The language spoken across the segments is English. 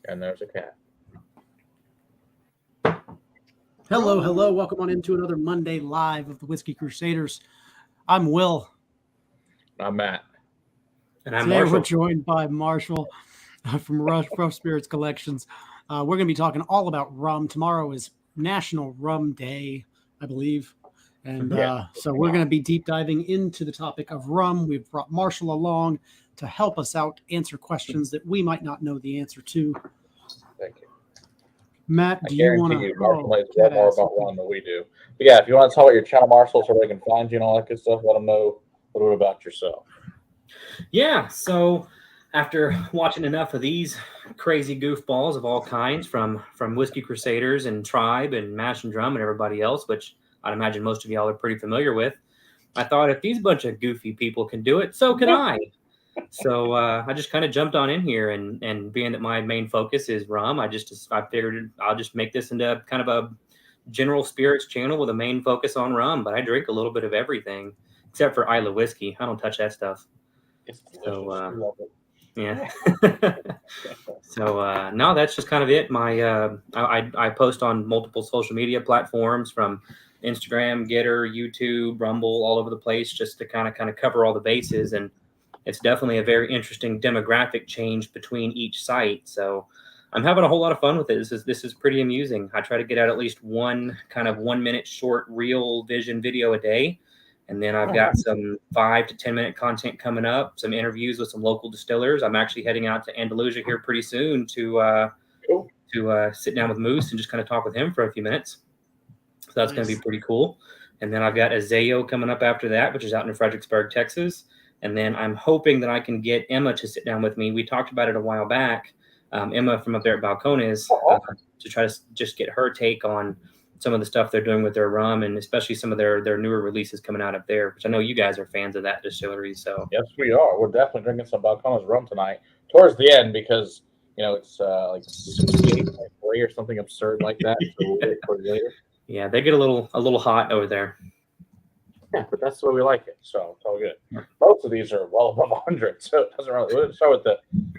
And there's a cat. Hello, hello. Welcome on into another Monday Live of the Whiskey Crusaders. I'm Will. I'm Matt. And I'm Today Marshall. we're joined by Marshall from Rough Spirits Collections. We're going to be talking all about rum. Tomorrow is National Rum Day, I believe. And so we're going to be deep diving into the topic of rum. We've brought Marshall along to help us out, answer questions that we might not know the answer to. Thank you. Matt, I do you want guarantee to? you, Marshall knows way more about rum than we do. But yeah, if you want to tell about your channel, Marshall, so they can find you and all that good stuff, let them know a little bit about yourself. Yeah, so after watching enough of these crazy goofballs of all kinds from Whiskey Crusaders and Tribe and Mash and Drum and everybody else, which I'd imagine most of y'all are pretty familiar with, I thought if these bunch of goofy people can do it, so can I. So I just kind of jumped on in here, and being that my main focus is rum, I figured I'll just make this into kind of a general spirits channel with a main focus on rum. But I drink a little bit of everything except for Isla whiskey. I don't touch that stuff. It's delicious. Yeah. So no, that's just kind of it. I post on multiple social media platforms from Instagram, Getter, YouTube, Rumble, all over the place, just to kind of cover all the bases. And it's definitely a very interesting demographic change between each site. So I'm having a whole lot of fun with it. This is pretty amusing. I try to get out at least one kind of 1 minute short real vision video a day. And then I've got some 5 to 10 minute content coming up, some interviews with some local distillers. I'm actually heading out to Andalusia here pretty soon to sit down with Moose and just kind of talk with him for a few minutes. So that's going to be pretty cool. And then I've got Azeo coming up after that, which is out in Fredericksburg, Texas. And then I'm hoping that I can get Emma to sit down with me. We talked about it a while back. Emma from up there at Balcones, to try to just get her take on some of the stuff they're doing with their rum, and especially some of their newer releases coming out up there, which I know you guys are fans of that distillery. So yes, we are. We're definitely drinking some Balcones rum tonight towards the end because it's like 68.3 or something absurd like that. So we'll wait for later. Yeah, they get a little hot over there. Yeah, but that's the way we like it. So it's all good. Most of these are well above 100, so it doesn't really. We'll start with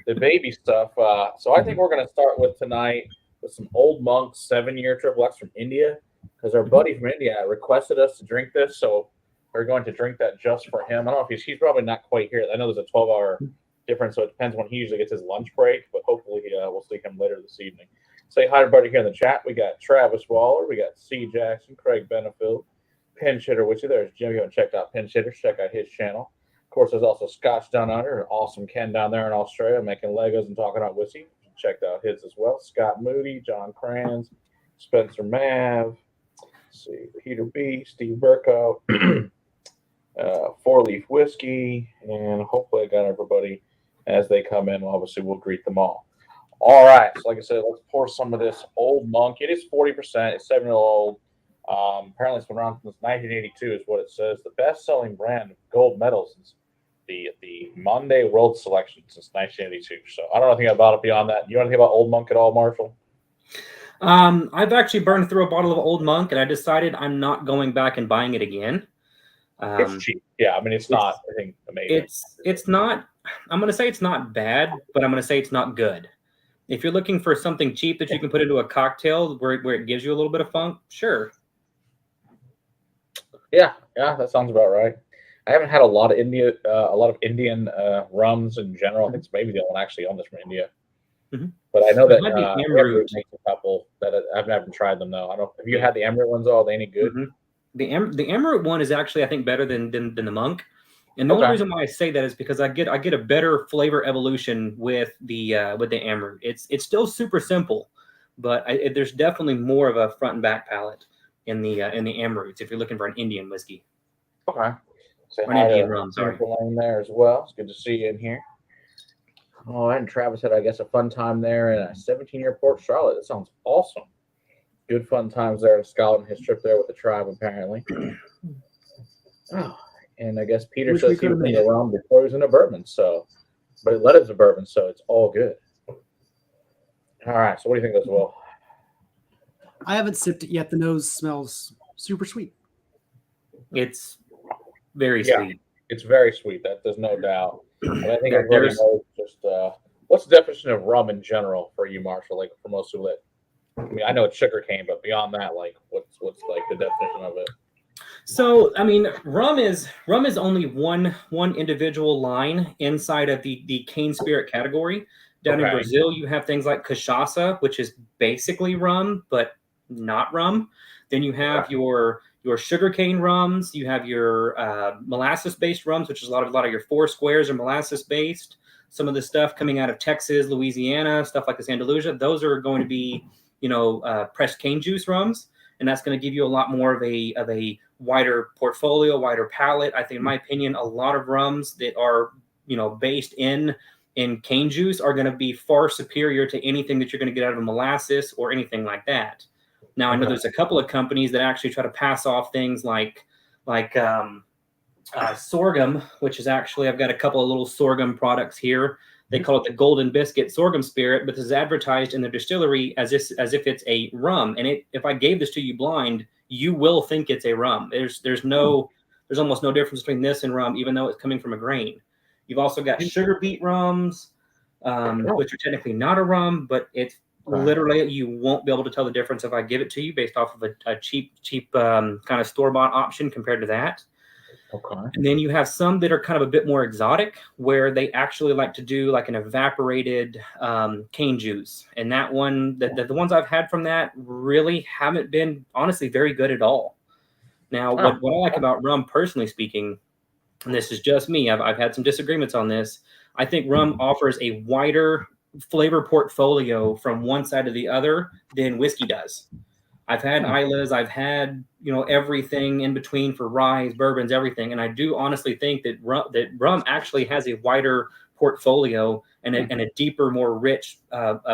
the baby stuff. So I think we're going to start with tonight with some Old Monk 7-year Triple X from India, because our buddy from India requested us to drink this, so we're going to drink that just for him. I don't know if he's probably not quite here. I know there's a 12-hour difference, so it depends when he usually gets his lunch break, but hopefully we'll see him later this evening. Say hi to everybody here in the chat. We got Travis Waller, we got C. Jackson, Craig Benefield, Pinch Hitter, which there's Jim. If you haven't checked out Pinch Hitter, check out his channel. Of course, there's also Scotch Down Under, an awesome Ken down there in Australia making Legos and talking about whiskey. Checked out his as well. Scott Moody, John Kranz, Spencer Mav, let's see, Peter B, Steve Burko, 4 Leaf Whiskey, and hopefully I got everybody as they come in. Obviously, we'll greet them all. All right, so like I said, let's pour some of this Old Monk. It is 40%. It's 7-year-old. Apparently, it's been around since 1982, is what it says. The best-selling brand of gold medals is the Monday World Selection since 1982. So I don't know anything about it beyond that. You know anything about Old Monk at all, Marshall? I've actually burned through a bottle of Old Monk, and I decided I'm not going back and buying it again. It's cheap. Yeah, I mean, it's not, I think, amazing. It's not, I'm going to say it's not bad, but I'm going to say it's not good. If you're looking for something cheap that you can put into a cocktail where it gives you a little bit of funk, sure. Yeah, that sounds about right. I haven't had a lot of Indian rums in general. I think it's maybe the only one actually on this from India. Mm-hmm. But I know that Emerald makes a couple that I've never tried them though. I don't. Have you had the Emerald ones? Are they any good? Mm-hmm. The Emerald one is actually, I think, better than the Monk. And the only reason why I say that is because I get a better flavor evolution with the Emerald. It's still super simple, but there's definitely more of a front and back palate in the Emeralds if you're looking for an Indian whiskey. Okay. Say hi to rum, sorry. There as well. It's good to see you in here. Oh, and Travis had, I guess, a fun time there in a 17-year Port Charlotte. That sounds awesome. Good fun times there in Scotland. His trip there with the tribe, apparently. Oh, and I guess Peter says he was in the rum before he was in a bourbon. So, but it led him to bourbon, so it's all good. All right. So, what do you think, as well? I haven't sipped it yet. The nose smells super sweet. It's very sweet. It's very sweet. That there's no doubt. And I think everybody knows just what's the definition of rum in general for you, Marshall? Like for most who live. I mean, I know it's sugarcane, but beyond that, like what's like the definition of it? So, I mean, rum is only one individual line inside of the cane spirit category. Down in Brazil, you have things like cachaça, which is basically rum, but not rum. Then you have your sugarcane rums. You have your molasses-based rums, which is a lot of your Four Squares are molasses-based. Some of the stuff coming out of Texas, Louisiana, stuff like this Andalusia, those are going to be, pressed cane juice rums, and that's going to give you a lot more of a wider portfolio, wider palette. I think, in my opinion, a lot of rums that are, based in cane juice are going to be far superior to anything that you're going to get out of a molasses or anything like that. Now, I know there's a couple of companies that actually try to pass off things like sorghum, which is actually, I've got a couple of little sorghum products here. They call it the Golden Biscuit Sorghum Spirit, but this is advertised in the distillery as if it's a rum. And if I gave this to you blind, you will think it's a rum. There's almost no difference between this and rum, even though it's coming from a grain. You've also got sugar beet rums, which are technically not a rum, but it's literally, you won't be able to tell the difference if I give it to you based off of a cheap kind of store-bought option compared to that. Okay. And then you have some that are kind of a bit more exotic, where they actually like to do like an evaporated cane juice. And that one, the ones I've had from that really haven't been honestly very good at all. Now, what I like about rum, personally speaking, and this is just me, I've had some disagreements on this. I think rum offers a wider flavor portfolio from one side to the other than whiskey does. I've had Islas, I've had, everything in between for ryes, bourbons, everything. And I do honestly think that rum actually has a wider portfolio and a deeper, more rich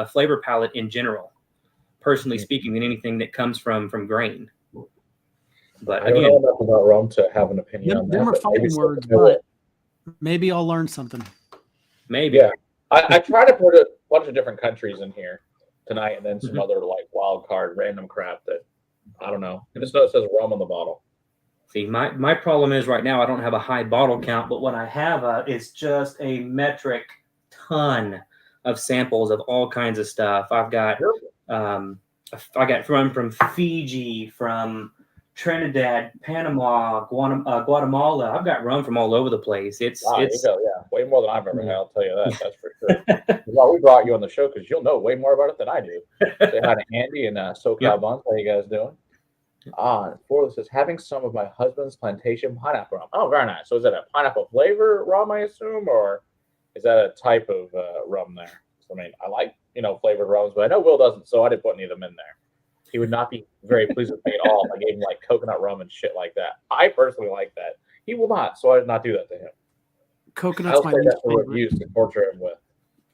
flavor palette in general, personally speaking, than anything that comes from grain. But I don't know enough about rum to have an opinion on that. Them are fighting words, but maybe I'll learn something. Maybe. Yeah. I try to put a bunch of different countries in here tonight, and then some other like wild card random crap that I don't know. And just know it says rum on the bottle. See, my problem is right now I don't have a high bottle count, but what I have is just a metric ton of samples of all kinds of stuff. I've got rum from Fiji, from Trinidad, Panama, Guatemala. I've got rum from all over the place. It's way more than I've ever had. I'll tell you that. That's for sure. Well, we brought you on the show because you'll know way more about it than I do. Say hi to Andy and SoCal Buns. How you guys doing? Before this says having some of my husband's plantation pineapple rum. Oh, very nice. So is that a pineapple flavor rum, I assume, or is that a type of rum there? So, I mean, I like flavored rums, but I know Will doesn't, so I didn't put any of them in there. He would not be very pleased with me at all if I gave him like coconut rum and shit like that. I personally like that. He will not, so I did not do that to him. Coconut's my least favorite. Reviews to torture him with.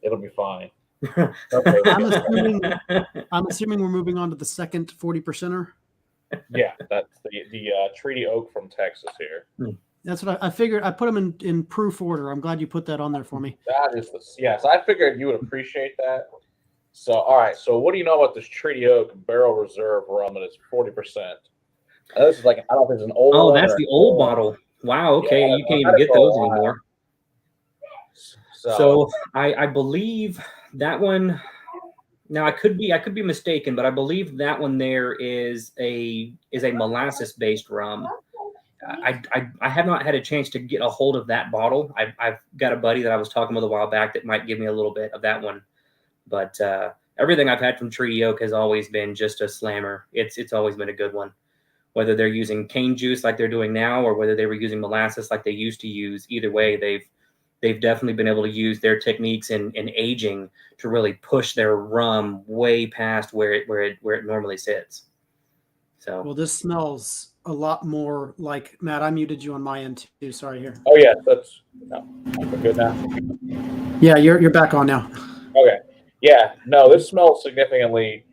It'll be fine. I'm assuming we're moving on to the second 40%er. Yeah, that's the Treaty Oak from Texas here. That's what I figured. I put them in proof order. I'm glad you put that on there for me. That is yes. I figured you would appreciate that. So, all right. So, what do you know about this Treaty Oak Barrel Reserve rum that is 40%? This is like, I don't think it's an old. Oh, that's the old bottle. Wow. Okay, yeah, you can't even get those anymore. So I believe that one. Now I could be mistaken, but I believe that one there is a molasses based rum. I have not had a chance to get a hold of that bottle. I've got a buddy that I was talking with a while back that might give me a little bit of that one. But everything I've had from Treaty Oak has always been just a slammer. It's always been a good one. Whether they're using cane juice like they're doing now, or whether they were using molasses like they used to use, either way, they've definitely been able to use their techniques in aging to really push their rum way past where it normally sits. So well, this smells a lot more like Matt. I muted you on my end too. Sorry here. Oh yeah, I'm good now. Yeah, you're back on now. Okay. Yeah, no, this smells significantly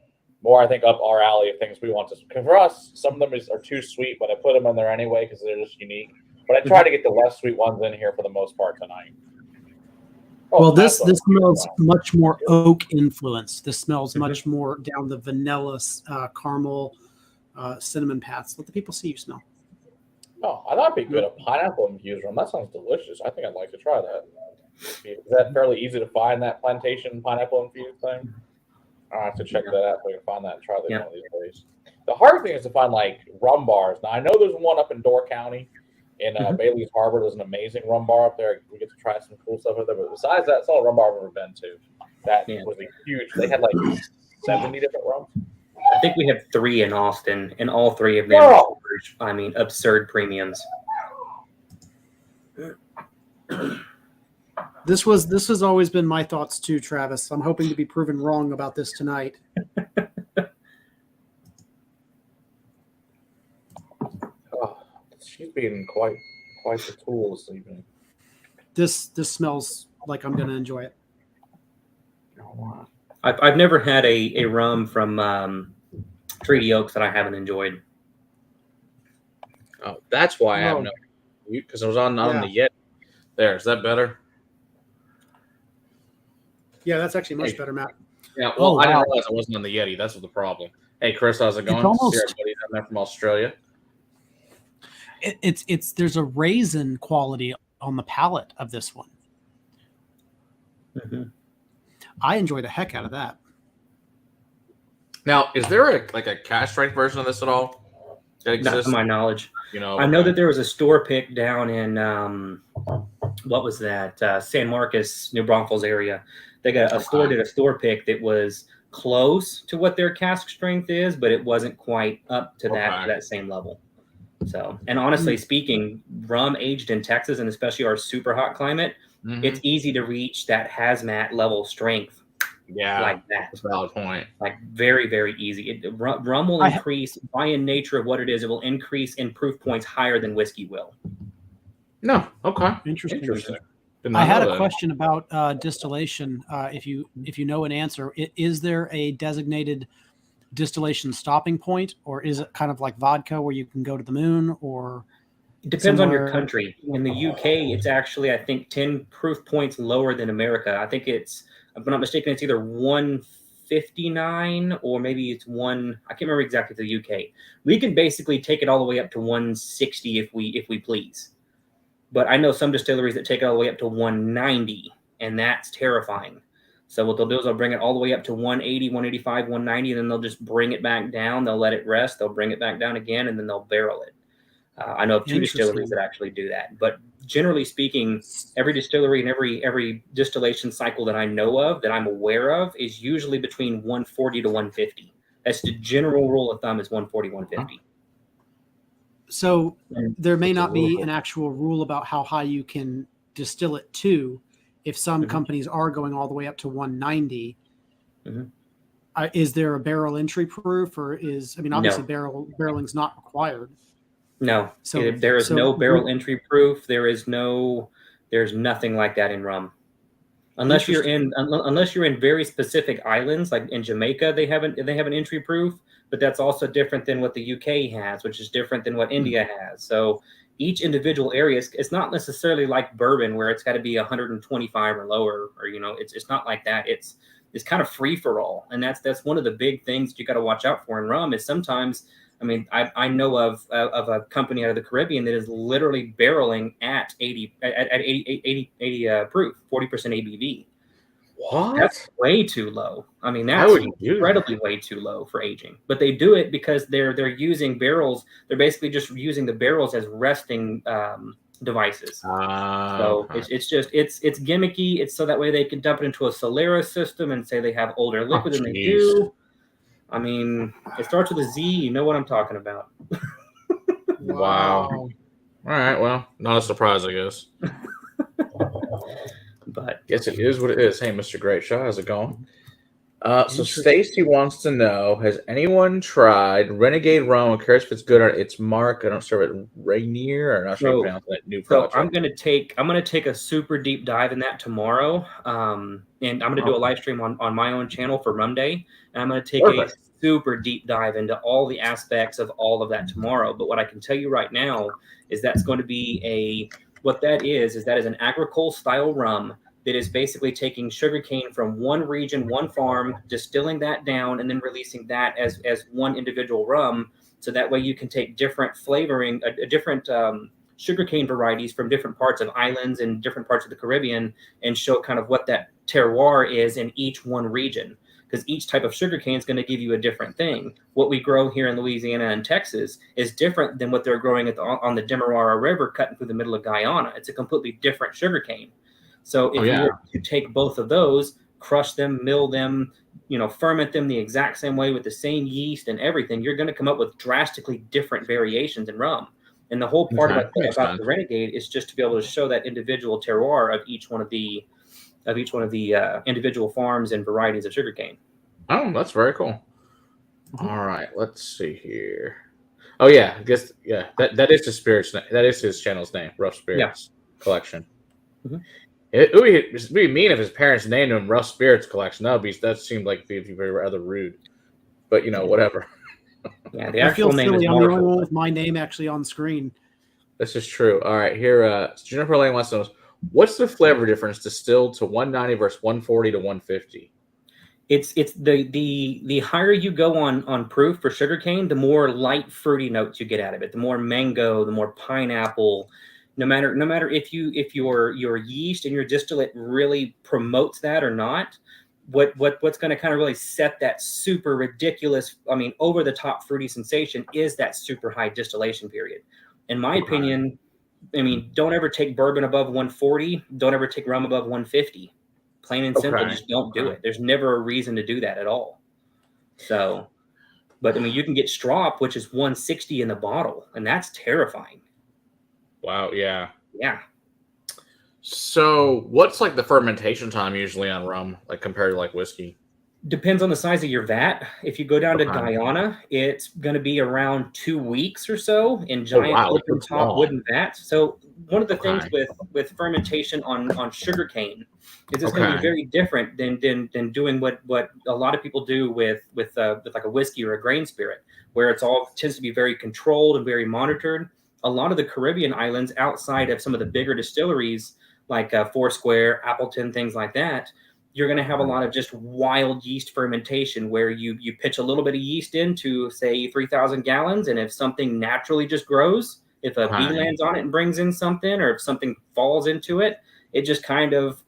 more, I think, up our alley of things we want to. Because for us, some of them are too sweet, but I put them in there anyway because they're just unique. But I try to get the less sweet ones in here for the most part tonight. Well, this smells much more oak influence. This smells much more down the vanilla, caramel, cinnamon paths. Let the people see you smell. Oh, I thought it'd be good. A pineapple infused rum. That sounds delicious. I think I'd like to try that. Is that fairly easy to find, that plantation pineapple infused thing? I'll have to check that out so we can find that and try that one of these days. The hard thing is to find like rum bars. Now I know there's one up in Door County in Bailey's Harbor. There's an amazing rum bar up there. We get to try some cool stuff up there. But besides that, it's all rum bar I've ever been to. That was a huge. They had like 70 different rums. I think we have 3 in Austin, and all 3 of them are, I mean, absurd premiums. This has always been my thoughts too, Travis. I'm hoping to be proven wrong about this tonight. She's being quite the tool this evening. This smells like I'm going to enjoy it. I've never had a rum from Treaty Oaks that I haven't enjoyed. Oh, that's why I have no, because it was on the Yeti. There, is that better? Yeah, that's actually much better, Matt. Yeah, well, I didn't realize it wasn't on the Yeti. That's the problem. Hey, Chris, how's it going? Almost, see everybody down there from Australia. There's a raisin quality on the palate of this one. Mm-hmm. I enjoy the heck out of that. Now, is there a cash strength version of this at all? Not to my knowledge. You know, I know that there was a store pick down in what was that? San Marcos, New Braunfels area. They got a store pick that was close to what their cask strength is, but it wasn't quite up to that same level. So, and honestly speaking, rum aged in Texas and especially our super hot climate, it's easy to reach that hazmat level strength. Yeah, like that. That's a valid point. Like very, very easy. Rum will increase by in nature of what it is. It will increase in proof points higher than whiskey will. No, okay, interesting. I had a question about distillation. If you know an answer, is there a designated distillation stopping point, or is it kind of like vodka where you can go to the moon? Or it depends on your country. In the UK, it's actually I think 10 proof points lower than America. I think it's, if I'm not mistaken, it's either 159 or maybe it's one. I can't remember exactly the UK. We can basically take it all the way up to 160 if we please. But I know some distilleries that take it all the way up to 190, and that's terrifying. So what they'll do is they'll bring it all the way up to 180, 185, 190, and then they'll just bring it back down. They'll let it rest. They'll bring it back down again, and then they'll barrel it. I know of 2 distilleries that actually do that. But generally speaking, every distillery and every distillation cycle that I know of, that I'm aware of, is usually between 140 to 150. That's the general rule of thumb, is 140, 150. So there may not be an actual rule about how high you can distill it to. If some companies are going all the way up to 190, is there a barrel entry proof, or obviously barreling's not required. No, so there is no barrel entry proof. There's nothing like that in rum, unless you're in very specific islands, like in Jamaica, they have an entry proof, but that's also different than what the UK has, which is different than what India has. So each individual area, it's not necessarily like bourbon where it's got to be 125 or lower, or it's not like that. It's kind of free for all, and that's one of the big things that you got to watch out for in rum. Is sometimes, I know of a company out of the Caribbean that is literally barreling at 80 proof, 40% ABV. What? That's way too low. That's incredibly way too low for aging. But they do it because they're using barrels. They're basically just using the barrels as resting devices. So it's gimmicky. It's so that way they can dump it into a Solera system and say they have older liquid than they do. It starts with a Z. You know what I'm talking about. Wow. All right. Well, not a surprise, I guess. But guess it is what it is. Hey, Mr. Great Shot, how's it going? So Stacy wants to know: has anyone tried Renegade Rum? I'm curious if it's good or it's Mark. I don't serve it Rainier. I'm not sure how to pronounce that new project. So I'm gonna take a super deep dive in that tomorrow. And I'm gonna do a live stream on my own channel for Rum Day, and I'm gonna take a super deep dive into all the aspects of all of that tomorrow. But what I can tell you right now is that's going to be that is an agricole style rum that is basically taking sugarcane from one region, one farm, distilling that down, and then releasing that as one individual rum. So that way you can take different flavoring, different sugarcane varieties from different parts of islands and different parts of the Caribbean and show kind of what that terroir is in each one region. Because each type of sugarcane is going to give you a different thing. What we grow here in Louisiana and Texas is different than what they're growing on the Demerara River cutting through the middle of Guyana. It's a completely different sugarcane. So if you were to take both of those, crush them, mill them, ferment them the exact same way with the same yeast and everything, you're going to come up with drastically different variations in rum. And the whole part about the Renegade is just to be able to show that individual terroir of each one of the individual farms and varieties of sugarcane. Oh, that's very cool. All right, let's see here. Oh yeah, I guess that is his spirits. That is his channel's name, Rough Spirits Collection. Mm-hmm. It would be mean if his parents named him Rough Spirits Collection. That seemed like be very rather rude. But whatever. Yeah, the actual name is I'm the only Marshall. one with my name actually on screen. This is true. All right, here Jennifer Lane wants to know, what's the flavor difference distilled to 190 versus 140 to 150? It's the higher you go on proof for sugarcane, the more light fruity notes you get out of it. The more mango, the more pineapple. No matter if your yeast and your distillate really promotes that or not, what's going to kind of really set that super ridiculous, over the top fruity sensation is that super high distillation period. In my opinion, don't ever take bourbon above 140. Don't ever take rum above 150. Plain and simple, just don't do it. There's never a reason to do that at all. So, but you can get strop, which is 160 in the bottle, and that's terrifying. Wow, yeah. Yeah. So, what's like the fermentation time usually on rum, like compared to like whiskey? Depends on the size of your vat. If you go down to Guyana, it's going to be around 2 weeks or so in giant open top wooden vats. So one of the things with fermentation on sugarcane is it's going to be very different than doing what a lot of people do with like a whiskey or a grain spirit, where tends to be very controlled and very monitored. A lot of the Caribbean islands outside of some of the bigger distilleries like Foursquare, Appleton, things like that, you're going to have a lot of just wild yeast fermentation where you pitch a little bit of yeast into, say, 3,000 gallons. And if something naturally just grows, if a bee lands on it and brings in something, or if something falls into it, it just kind of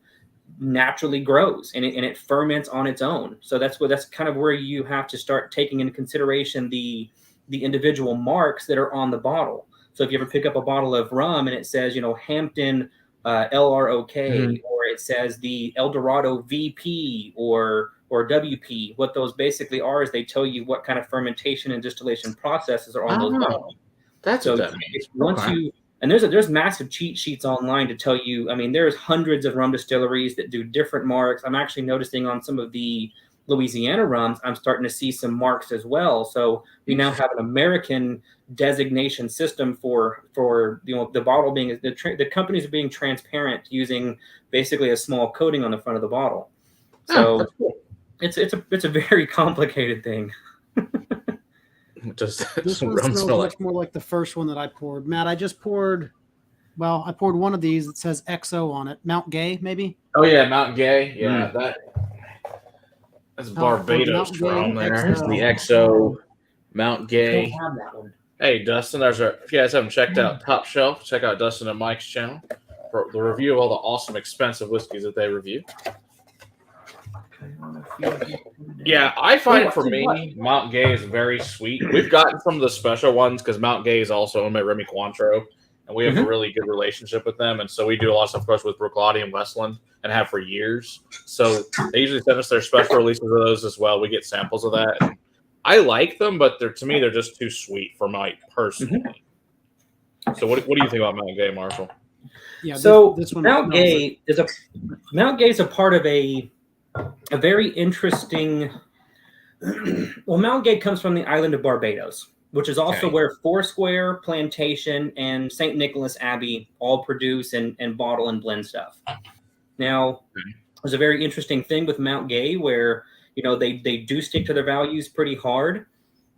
naturally grows and it ferments on its own. So that's kind of where you have to start taking into consideration the individual marks that are on the bottle. So if you ever pick up a bottle of rum and it says, Hampton LROK, or it says the El Dorado VP or WP, what those basically are is they tell you what kind of fermentation and distillation processes are on those bottles. That's so what that means. There's massive cheat sheets online to tell you. There's hundreds of rum distilleries that do different marks. I'm actually noticing on some of the Louisiana rums, I'm starting to see some marks as well. So we now have an American designation system for the bottle being the companies are being transparent using basically a small coating on the front of the bottle. So it's a very complicated thing. This one smells much more like the first one that I poured. Matt, I poured one of these that says XO on it. Mount Gay, maybe? Oh yeah, Mount Gay. Yeah, that's Barbados rum there. It's the XO Mount Gay. Don't have that one. Hey, Dustin, if you guys haven't checked out Top Shelf, check out Dustin and Mike's channel for the review of all the awesome, expensive whiskeys that they review. Yeah, I find for me, Mount Gay is very sweet. We've gotten some of the special ones because Mount Gay is also owned by Remy Cointreau, and we have a really good relationship with them. And so we do a lot of stuff, of course, with Brooklady and Westland, and have for years. So they usually send us their special releases of those as well. We get samples of that. And I like them, but to me, they're just too sweet for my personally. So what do you think about Mount Gay, Marshall? Yeah. So this one Mount Gay is a part of a very interesting. Well, Mount Gay comes from the island of Barbados, which is also where Foursquare, Plantation, and St. Nicholas Abbey all produce and bottle and blend stuff. Now, there's a very interesting thing with Mount Gay where they do stick to their values pretty hard,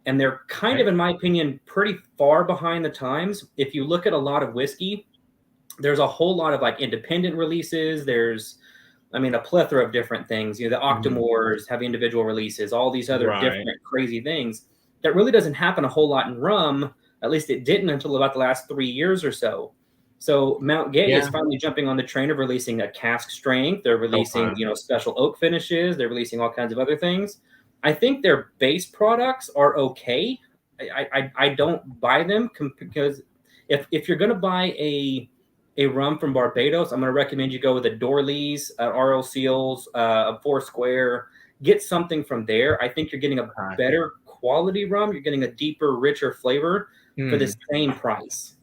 and they're kind of, in my opinion, pretty far behind the times. If you look at a lot of whiskey, there's a whole lot of like independent releases. There's a plethora of different things. The Octomores have individual releases, all these other different crazy things. That really doesn't happen a whole lot in rum. At least it didn't until about the last 3 years or so. So Mount Gay is finally jumping on the train of releasing a cask strength. They're releasing, special oak finishes. They're releasing all kinds of other things. I think their base products are okay. I don't buy them because if you're going to buy a rum from Barbados, I'm going to recommend you go with a Dorley's, RL Seals, a Foursquare. Get something from there. I think you're getting a better quality rum. You're getting a deeper, richer flavor for the same price.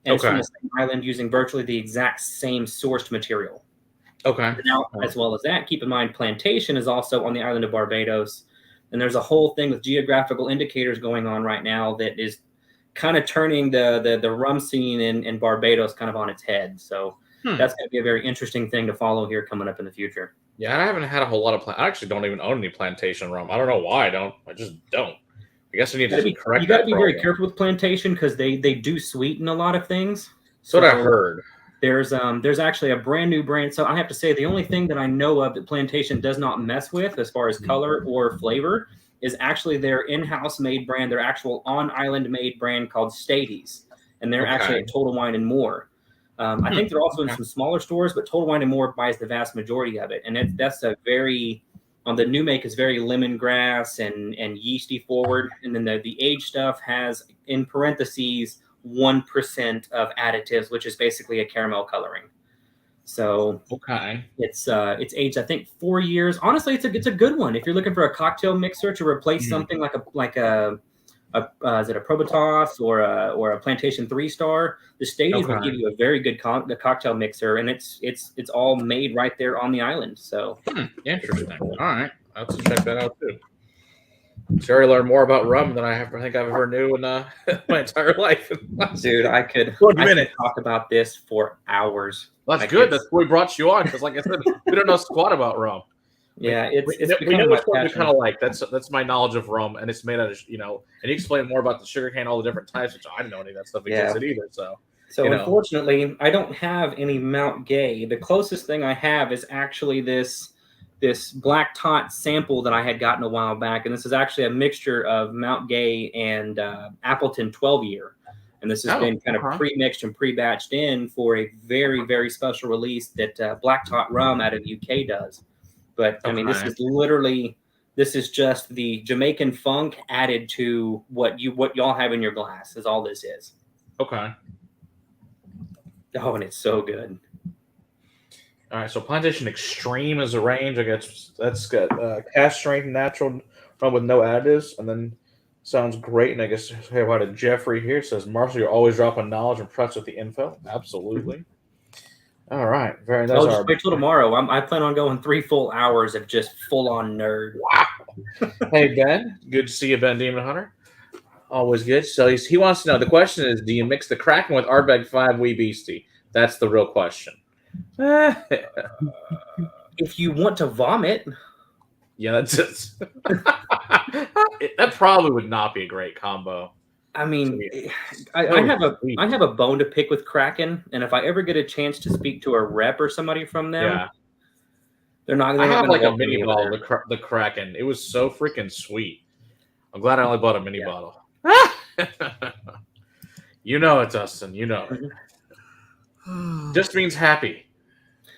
And it's from the same island using virtually the exact same sourced material. Okay. Now, as well as that, keep in mind Plantation is also on the island of Barbados. And there's a whole thing with geographical indicators going on right now that is kind of turning the rum scene in Barbados kind of on its head. So that's going to be a very interesting thing to follow here coming up in the future. Yeah, I haven't had a whole lot of I actually don't even own any Plantation rum. I don't know why I don't. I just don't. I guess I need to correct that. You got to be very careful with Plantation because they do sweeten a lot of things. That's what I heard. There's actually a brand new brand. So I have to say the only thing that I know of that Plantation does not mess with as far as color or flavor is actually their in-house made brand, their actual on-island made brand called Staci's. And they're actually at Total Wine and More. I think they're also in some smaller stores, but Total Wine and More buys the vast majority of it. And that's a very... the new make is very lemongrass and yeasty forward. And then the aged stuff has, in parentheses, 1% of additives, which is basically a caramel coloring. So it's aged, I think, 4 years. Honestly, it's a good one. If you're looking for a cocktail mixer to replace something like a is it a Probitas or a Plantation 3-star, the Staci's will give you a very good cocktail mixer, and it's all made right there on the island. So interesting. All right, I'll have to check that out too. Sherry learned more about rum than I think I've ever knew in my entire life. Dude, I could talk about this for hours. Well, that's good. That's why we brought you on, because, like I said, we don't know squat about rum. Yeah, we know what we kind of like. That's my knowledge of rum, and it's made out of and you explain more about the sugarcane, all the different types, which I didn't know any of that stuff existed either. So unfortunately, I don't have any Mount Gay. The closest thing I have is actually this Black Tot sample that I had gotten a while back, and this is actually a mixture of Mount Gay and Appleton 12-year. And this has been kind of pre-mixed and pre-batched in for a very, very special release that Black Tot Rum out of UK does. But I mean, this is just the Jamaican funk added to what y'all have in your glass is all this is. Okay. Oh, and it's so good. All right, so Plantation Extreme is a range. I guess that's got cask strength natural rum with no additives, and then sounds great. And I guess hey, about it, Jeffrey here says, Marshall, you're always dropping knowledge and impressed with the info. Absolutely. All right, very nice. Just wait till tomorrow. I plan on going 3 full hours of just full on nerd. Wow. Hey Ben, good to see you, Ben Demon Hunter. Always good. So he wants to know. The question is, do you mix the Kraken with Ardbeg 5 Wee Beastie? That's the real question. If you want to vomit, yeah, that's it. That probably would not be a great combo. I mean, I have a bone to pick with Kraken, and if I ever get a chance to speak to a rep or somebody from them, they're not. I have like a mini bottle, the Kraken. It was so freaking sweet. I'm glad I only bought a mini bottle. You know it, Dustin. You know it. Just means happy.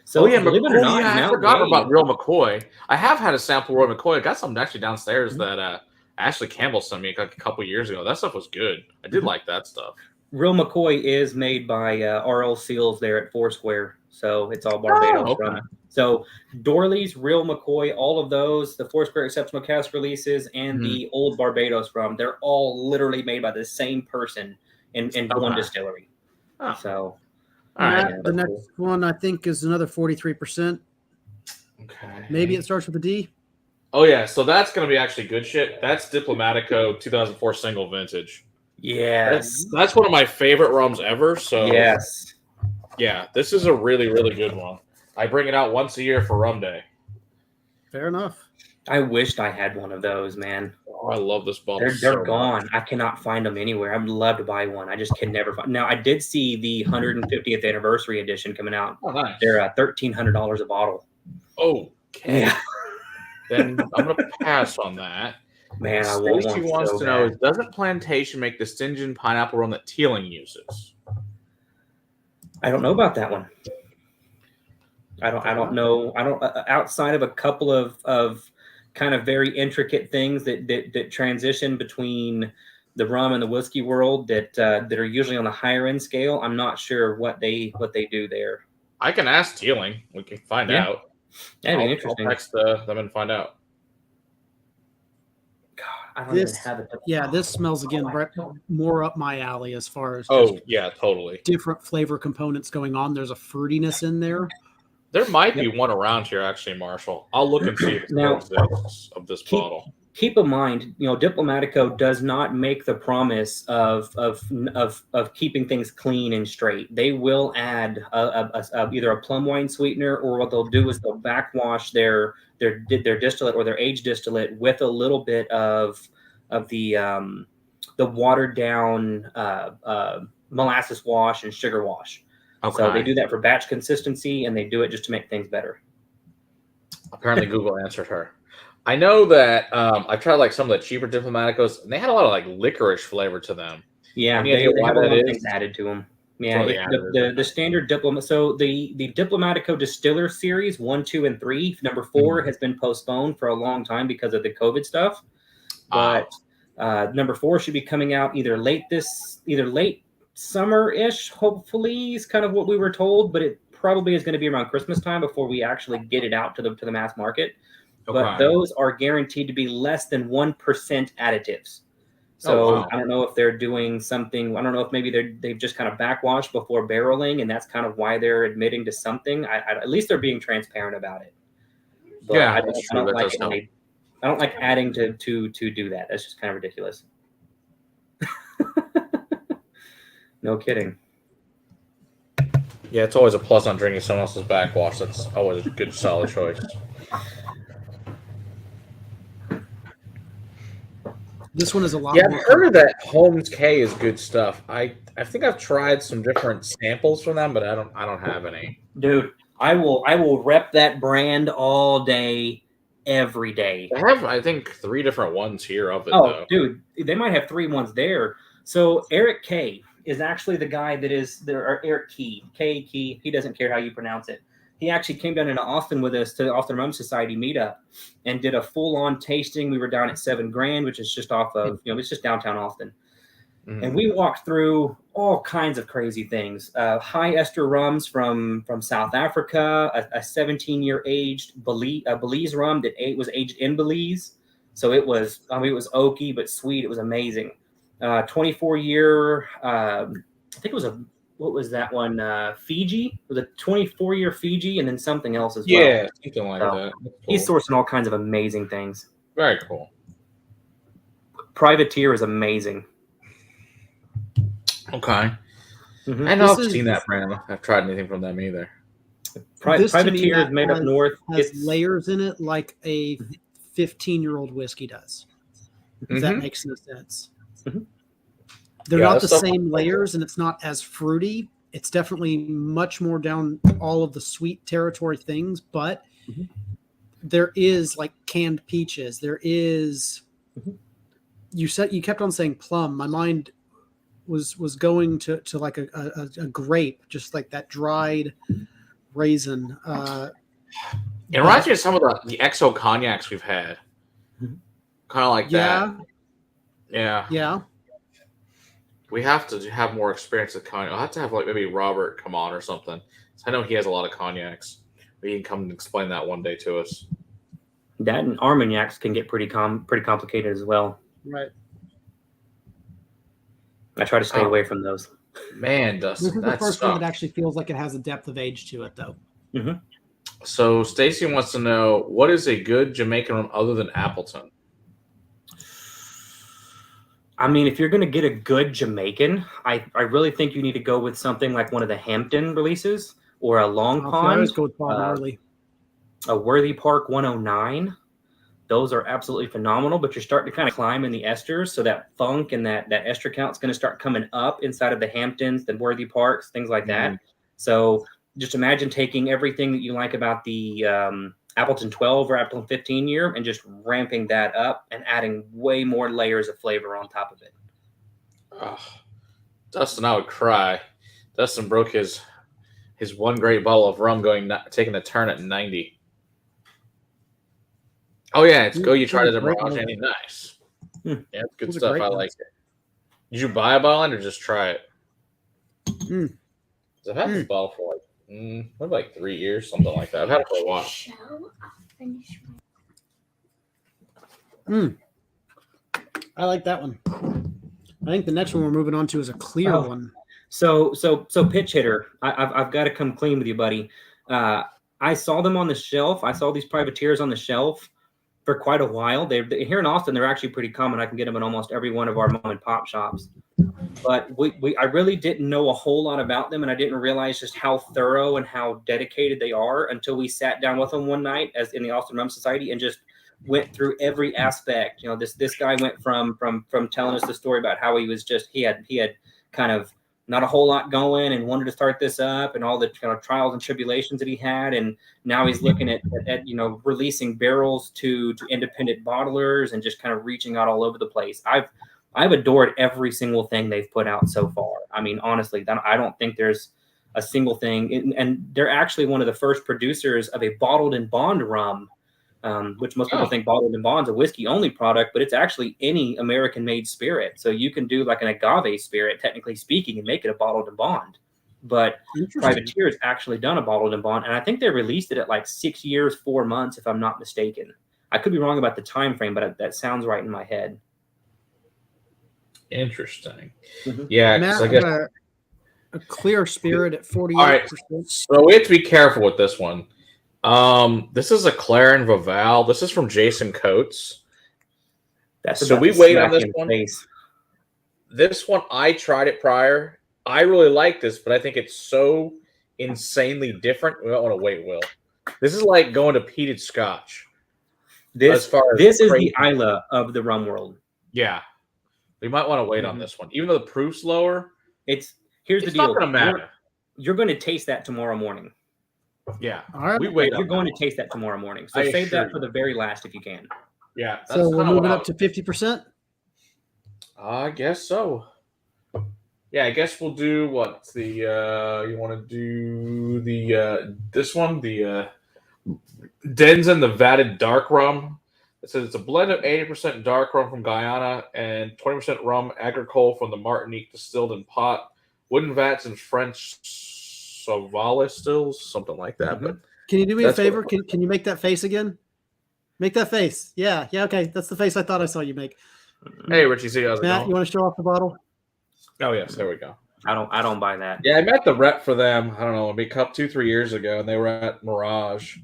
So believe it or not, I forgot about Real McCoy. I have had a sample Real McCoy. I got some actually downstairs that Ashley Campbell sent me like a couple years ago. That stuff was good. I did like that stuff. Real McCoy is made by RL Seals there at Foursquare, so it's all Barbados rum. So Dorley's, Real McCoy, all of those, the Foursquare Exceptional Cask releases, and the old Barbados rum, they're all literally made by the same person in one distillery. Oh. So the next one I think is another 43%. Okay. Maybe it starts with a D. Oh yeah, so that's gonna be actually good shit. That's Diplomatico 2004 single vintage. Yes, that's one of my favorite rums ever. So yes, yeah, this is a really, really good one. I bring it out once a year for Rum Day. Fair enough. I wished I had one of those, man. Oh, I love this bottle. They're gone. I cannot find them anywhere. I'd love to buy one. I just can never find. Now I did see the 150th anniversary edition coming out. Oh, nice. They're $1,300 a bottle. Okay. Yeah. Then I'm gonna pass on that. Man, I want one. Staci wants to know: doesn't Plantation make the stingent pineapple rum that Teeling uses? I don't know about that one. I don't know. I don't outside of a couple of kind of very intricate things that transition between the rum and the whiskey world that are usually on the higher end scale. I'm not sure what they do there. I can ask Teeling. We can find out. That'd be interesting. I'll text them and find out. God, I don't even have it. Yeah, this smells again more up my alley as far as totally different flavor components going on. There's a fruitiness in there. There might be one around here, actually, Marshall. I'll look and see if there exists of this bottle. Keep in mind, Diplomatico does not make the promise of keeping things clean and straight. They will add either a plum wine sweetener, or what they'll do is they'll backwash their distillate or their aged distillate with a little bit of the watered down molasses wash and sugar wash. Okay. So they do that for batch consistency, and they do it just to make things better. Apparently, Google answered her. I know that I tried like some of the cheaper Diplomaticos, and they had a lot of like licorice flavor to them. Yeah, they have a lot of things added to them. Yeah, the standard Diplomat. So the Diplomatico Distiller Series 1, 2, and 3, number 4 has been postponed for a long time because of the COVID stuff. But number 4 should be coming out either late summer-ish, hopefully, is kind of what we were told. But it probably is going to be around Christmas time before we actually get it out to the mass market. Okay. But those are guaranteed to be less than 1% additives. So I don't know if they're doing something. I don't know if maybe they've just kind of backwashed before barreling, and that's kind of why they're admitting to something. At least they're being transparent about it. But yeah, I don't like adding to do that. That's just kind of ridiculous. No kidding. Yeah, it's always a plus on drinking someone else's backwash. That's always a good, solid choice. This one is a lot. Yeah, I've heard that Holmes K is good stuff. I think I've tried some different samples from them, but I don't have any. Dude, I will rep that brand all day, every day. They have, I think, 3 different ones here of it. Oh, dude, they might have 3 ones there. So Eric K is actually the guy or Eric Key. He doesn't care how you pronounce it. He actually came down into Austin with us to the Austin Rum Society meetup and did a full-on tasting. We were down at 7 Grand, which is just off of, it's just downtown Austin. Mm-hmm. And we walked through all kinds of crazy things. High ester rums from South Africa, a 17-year aged Belize rum that was aged in Belize. So it was oaky but sweet. It was amazing. 24-year, I think it was what was that one? Fiji? It was a 24-year Fiji, and then something else as well. Yeah, something like that. Cool. He's sourcing all kinds of amazing things. Very cool. Privateer is amazing. Okay. Mm-hmm. I know I've seen that brand. I haven't tried anything from them either. Privateer is made up north. Has layers in it like a 15-year-old whiskey does. If that makes no sense. Mm-hmm. They're not the same layers, and it's not as fruity. It's definitely much more down all of the sweet territory things, but there is like canned peaches. There is you kept on saying plum. My mind was going to like a grape, just like that dried raisin. It reminds me of some of the XO cognacs we've had. Kind of like that. Yeah. We have to have more experience with cognac. I'll have to have like maybe Robert come on or something. I know he has a lot of cognacs. He can come and explain that one day to us. That and Armagnacs can get pretty complicated as well. Right. I try to stay away from those. Man, Dustin, this is the first one that actually feels like it has a depth of age to it, though. Mm-hmm. So Staci wants to know, what is a good Jamaican rum other than Appleton? I mean, if you're going to get a good Jamaican, I really think you need to go with something like one of the Hampton releases or a Long Pond. Go with Bob Marley. A Worthy Park 109. Those are absolutely phenomenal, but you're starting to kind of climb in the esters, so that funk and that ester count is going to start coming up inside of the Hamptons, the Worthy Parks, things like that. So just imagine taking everything that you like about the Appleton 12 or Appleton 15 year and just ramping that up and adding way more layers of flavor on top of it. Oh, Dustin, I would cry. Dustin broke his his one great bottle of rum taking a turn at 90. Oh yeah, it's go. You tried it at Mirage, and nice. Yeah, it's good stuff. I like it. Did you buy a bottle or just try it? I've had this bottle for like 3 years, something like that. I've had it for a while. I like that one. I think the next one we're moving on to is a clear one. So pitch hitter. I've got to come clean with you, buddy. I saw them on the shelf. I saw these privateers on the shelf for quite a while. They're here in Austin. They're actually pretty common. I can get them in almost every one of our mom and pop shops. But I really didn't know a whole lot about them, and I didn't realize just how thorough and how dedicated they are until we sat down with them one night as in the Austin Rum Society and just went through every aspect. You know, this guy went from telling us the story about how he was just he had kind of not a whole lot going and wanted to start this up and all the kind of trials and tribulations that he had, and now he's looking at releasing barrels to independent bottlers and just kind of reaching out all over the place. I've adored every single thing they've put out so far. I mean, honestly, I don't think there's a single thing. And they're actually one of the first producers of a bottled and bond rum, which most people think bottled and bond's a whiskey-only product, but it's actually any American-made spirit. So you can do like an agave spirit, technically speaking, and make it a bottled and bond. But Privateer's actually done a bottled and bond, and I think they released it at like 6 years, 4 months, if I'm not mistaken. I could be wrong about the time frame, but that sounds right in my head. Interesting. Yeah, Matt, I guess a clear spirit at 48%. All right, so we have to be careful with this one. This is a Claren Vaval. This is from Jason Coates. So we wait on this one. This one, I tried it prior. I really like this, but I think it's so insanely different. We don't want to wait, Will. This is like going to peated Scotch. This is the Isla of the rum world. Yeah. We might want to wait on this one. Even though the proof's lower, here's the deal. It's not going to matter. You're going to taste that tomorrow morning. Yeah. All right. You're going to taste that tomorrow morning. So save that for the very last if you can. Yeah. So we're moving up to 50%? I guess so. Yeah, I guess we'll do what? You want to do this one? The Denzen, the vatted dark rum. It says it's a blend of 80% dark rum from Guyana and 20% rum agricole from the Martinique distilled in pot, wooden vats and French Sauvage stills, something like that. But can you do me a favor? Can you make that face again? Make that face. Yeah, okay. That's the face I thought I saw you make. Hey, Richie, see how's it Matt, going? you want to show off the bottle? Oh yes, there we go. I don't buy that. Yeah, I met the rep for them. I don't know, maybe 2-3 years ago, and they were at Mirage.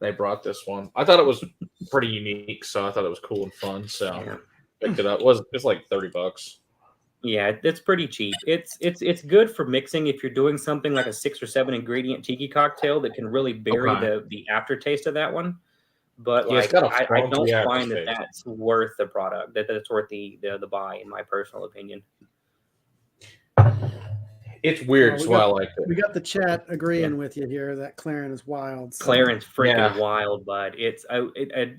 They brought this one. I thought it was pretty unique, so I thought it was cool and fun. So picked it up. It's like $30. Yeah, it's pretty cheap. It's good for mixing if you're doing something like a 6 or 7 ingredient tiki cocktail that can really bury the aftertaste of that one. But I don't find that that's worth the product. That's worth the buy, in my personal opinion. It's weird, so I like it. We got the chat agreeing with you here that Claren is wild. So. Claren's freaking wild, bud. It's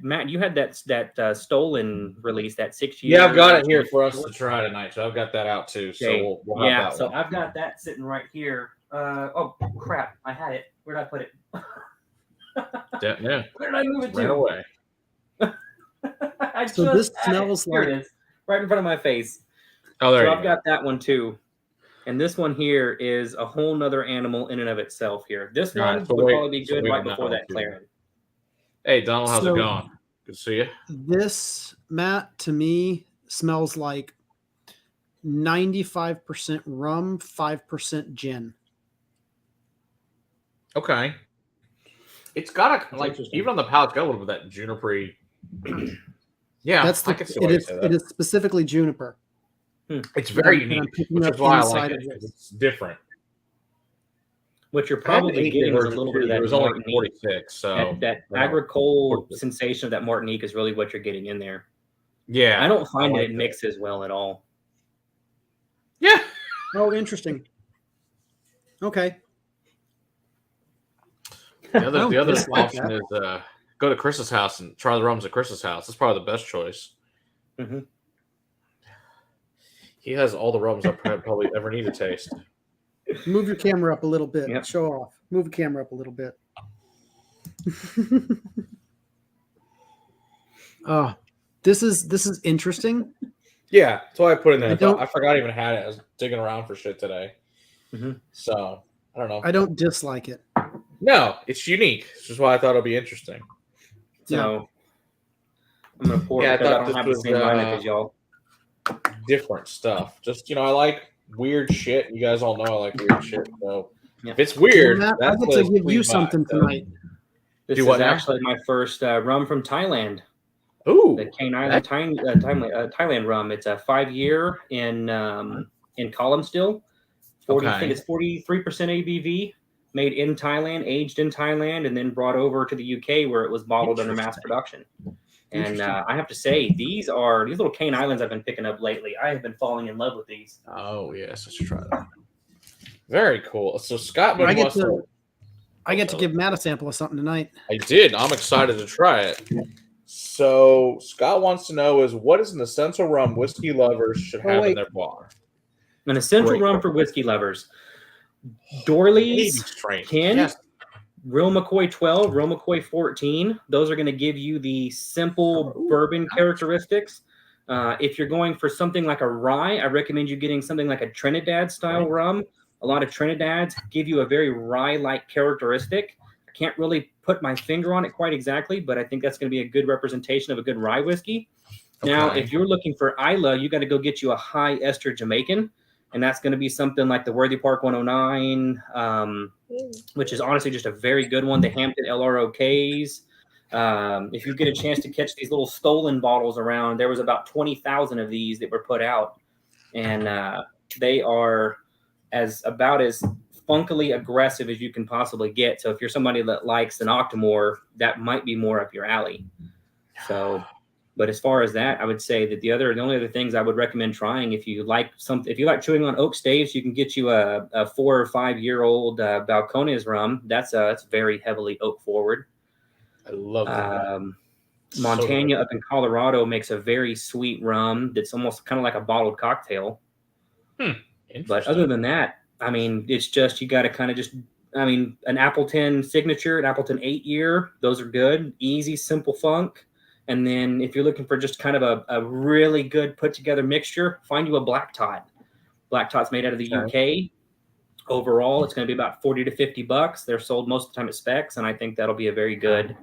Matt, you had that stolen release, that 6 years. Yeah, I've got it here for us to try tonight, so I've got that out too. Okay. So we'll have that one. I've got that sitting right here. Oh crap, I had it. Where did I put it? Yeah. Where did I move it to? Right away. So this smells like here it is, right in front of my face. Oh, there you go. I've got that one too. And this one here is a whole nother animal in and of itself here. This one would probably be good right before that Claren. Hey, Donald, how's it going? Good to see you. This, Matt, to me, smells like 95% rum, 5% gin. Okay. It's got even on the palate, it's got a little bit of that juniper. Yeah, it is specifically juniper. It's very unique, which is why I like it. It's different. What you're probably getting is a little bit of that. It was only 46, so that agricole sensation of that Martinique is really what you're getting in there. Yeah, I don't find that it mixes well at all. Yeah. Oh, interesting. Okay. The other option is go to Chris's house and try the rums at Chris's house. That's probably the best choice. He has all the rums I probably ever need to taste. Move your camera up a little bit. Yep. Show off. Move the camera up a little bit. Oh, this is interesting. Yeah, that's why I put in there. I I forgot I even had it. I was digging around for shit today. Mm-hmm. So, I don't know. I don't dislike it. No, it's unique. Which is why I thought it'd be interesting. So I'm gonna pour Yeah, I because I thought don't have this the same was, lineup as y'all. Different stuff. Just, I like weird shit. You guys all know I like weird shit. So, Yeah. if it's weird, Matt, I that's get to give you something tonight. This Do is what now? actually my first rum from Thailand. Ooh, The Cane Island Thailand rum. It's a 5-year in column still. 40, I think it's 43% ABV. Made in Thailand, aged in Thailand, and then brought over to the UK where it was bottled under mass production. And I have to say, these little Cane Islands I've been picking up lately. I have been falling in love with these. Oh yes, let's try that. Very cool. So Scott, I get to give Matt a sample of something tonight. I did. I'm excited to try it. So Scott wants to know what is an essential rum whiskey lovers should have in their bar? An essential rum for whiskey lovers. Doorley's 10, yes. Real McCoy 12, Real McCoy 14. Those are going to give you the simple bourbon characteristics. If you're going for something like a rye, I recommend you getting something like a Trinidad style rum. A lot of Trinidad's give you a very rye-like characteristic. I can't really put my finger on it quite exactly, but I think that's going to be a good representation of a good rye whiskey. Okay. Now, if you're looking for Isla, you got to go get you a high ester Jamaican. And that's going to be something like the Worthy Park 109, which is honestly just a very good one. The Hampton LROKs. If you get a chance to catch these little stolen bottles around, there was about 20,000 of these that were put out. And they are about as funkily aggressive as you can possibly get. So if you're somebody that likes an Octomore, that might be more up your alley. So... But as far as that, I would say that the only other things I would recommend trying, if you like chewing on oak staves, you can get you a 4 or 5 year old Balcones rum. That's very heavily oak forward. I love that. Montana up in Colorado makes a very sweet rum that's almost kind of like a bottled cocktail. But other than that, I mean, it's just you got to kind of an Appleton Signature, an Appleton 8-year. Those are good, easy, simple funk. And then if you're looking for just kind of a really good put together mixture, find you a Black Tot. Black Tot's made out of the UK. Overall, it's going to be about $40 to $50. They're sold most of the time at Specs, and I think that'll be a very good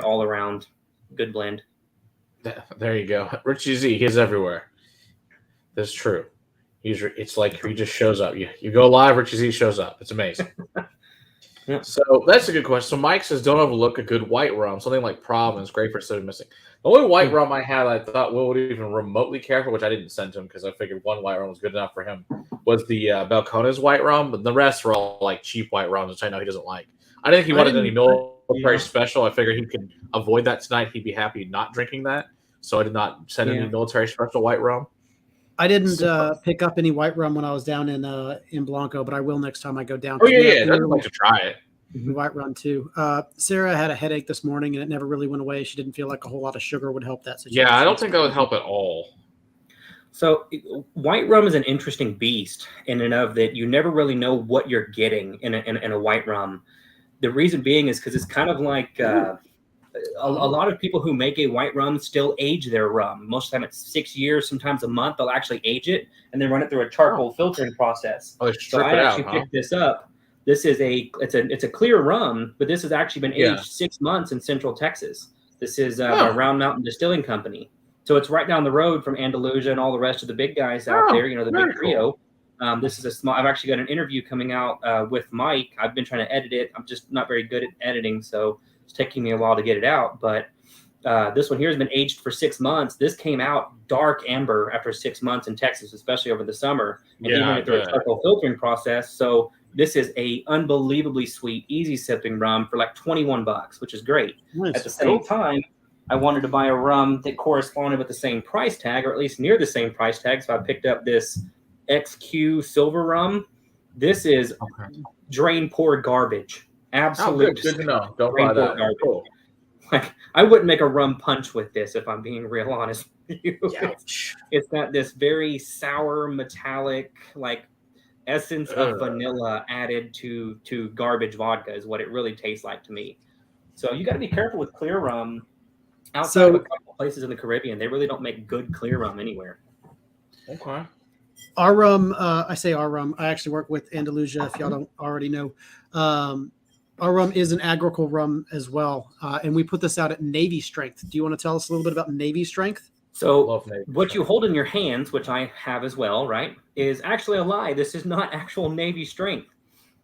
all around good blend. There you go. Richie Z, he's everywhere. That's true. It's like he just shows up. You go live, Richie Z shows up. It's amazing. Yeah. So that's a good question. So Mike says, don't overlook a good white rum. Something like Providence, great for instead missing. The only white rum I had I thought Will would even remotely care for, which I didn't send to him because I figured one white rum was good enough for him, was the Balcones white rum. But the rest were all like cheap white rums, which I know he doesn't like. I didn't think he wanted any military special. I figured he could avoid that tonight. He'd be happy not drinking that. So I did not send any military special white rum. I didn't pick up any white rum when I was down in Blanco, but I will next time I go down. Oh, yeah. I'd like to try it. White rum, too. Sarah had a headache this morning, and it never really went away. She didn't feel like a whole lot of sugar would help that situation. Yeah, I don't think that would help at all. So white rum is an interesting beast in and of that you never really know what you're getting in a white rum. The reason being is because it's kind of like a lot of people who make a white rum still age their rum. Most of the time it's 6 years, sometimes a month. They'll actually age it and then run it through a charcoal filtering process. So I actually picked this up. This is it's a clear rum, but this has actually been aged 6 months in Central Texas. This is by Round Mountain Distilling Company. So it's right down the road from Andalusia and all the rest of the big guys out there, the big trio. Cool. This is a small, I've actually got an interview coming out with Mike. I've been trying to edit it. I'm just not very good at editing, so it's taking me a while to get it out. But this one here has been aged for 6 months. This came out dark amber after 6 months in Texas, especially over the summer. And even went through a charcoal filtering process. So this is a unbelievably sweet, easy sipping rum for like $21, which is great. Nice. At the same time, I wanted to buy a rum that corresponded with the same price tag, or at least near the same price tag. So I picked up this XQ silver rum. This is drain pour garbage. Absolute. Good to know. Don't buy that. Cool. Like, I wouldn't make a rum punch with this if I'm being real honest with you. It's got this very sour, metallic, like essence of vanilla added to garbage vodka is what it really tastes like to me. So you got to be careful with clear rum. Outside of a couple places in the Caribbean, they really don't make good clear rum anywhere. Okay. Our rum, I say our rum, I actually work with Andalusia, if y'all don't already know. Our rum is an agricole rum as well, and we put this out at Navy strength. Do you want to tell us a little bit about Navy strength? So what you hold in your hands, which I have as well, right, is actually a lie. This is not actual Navy strength.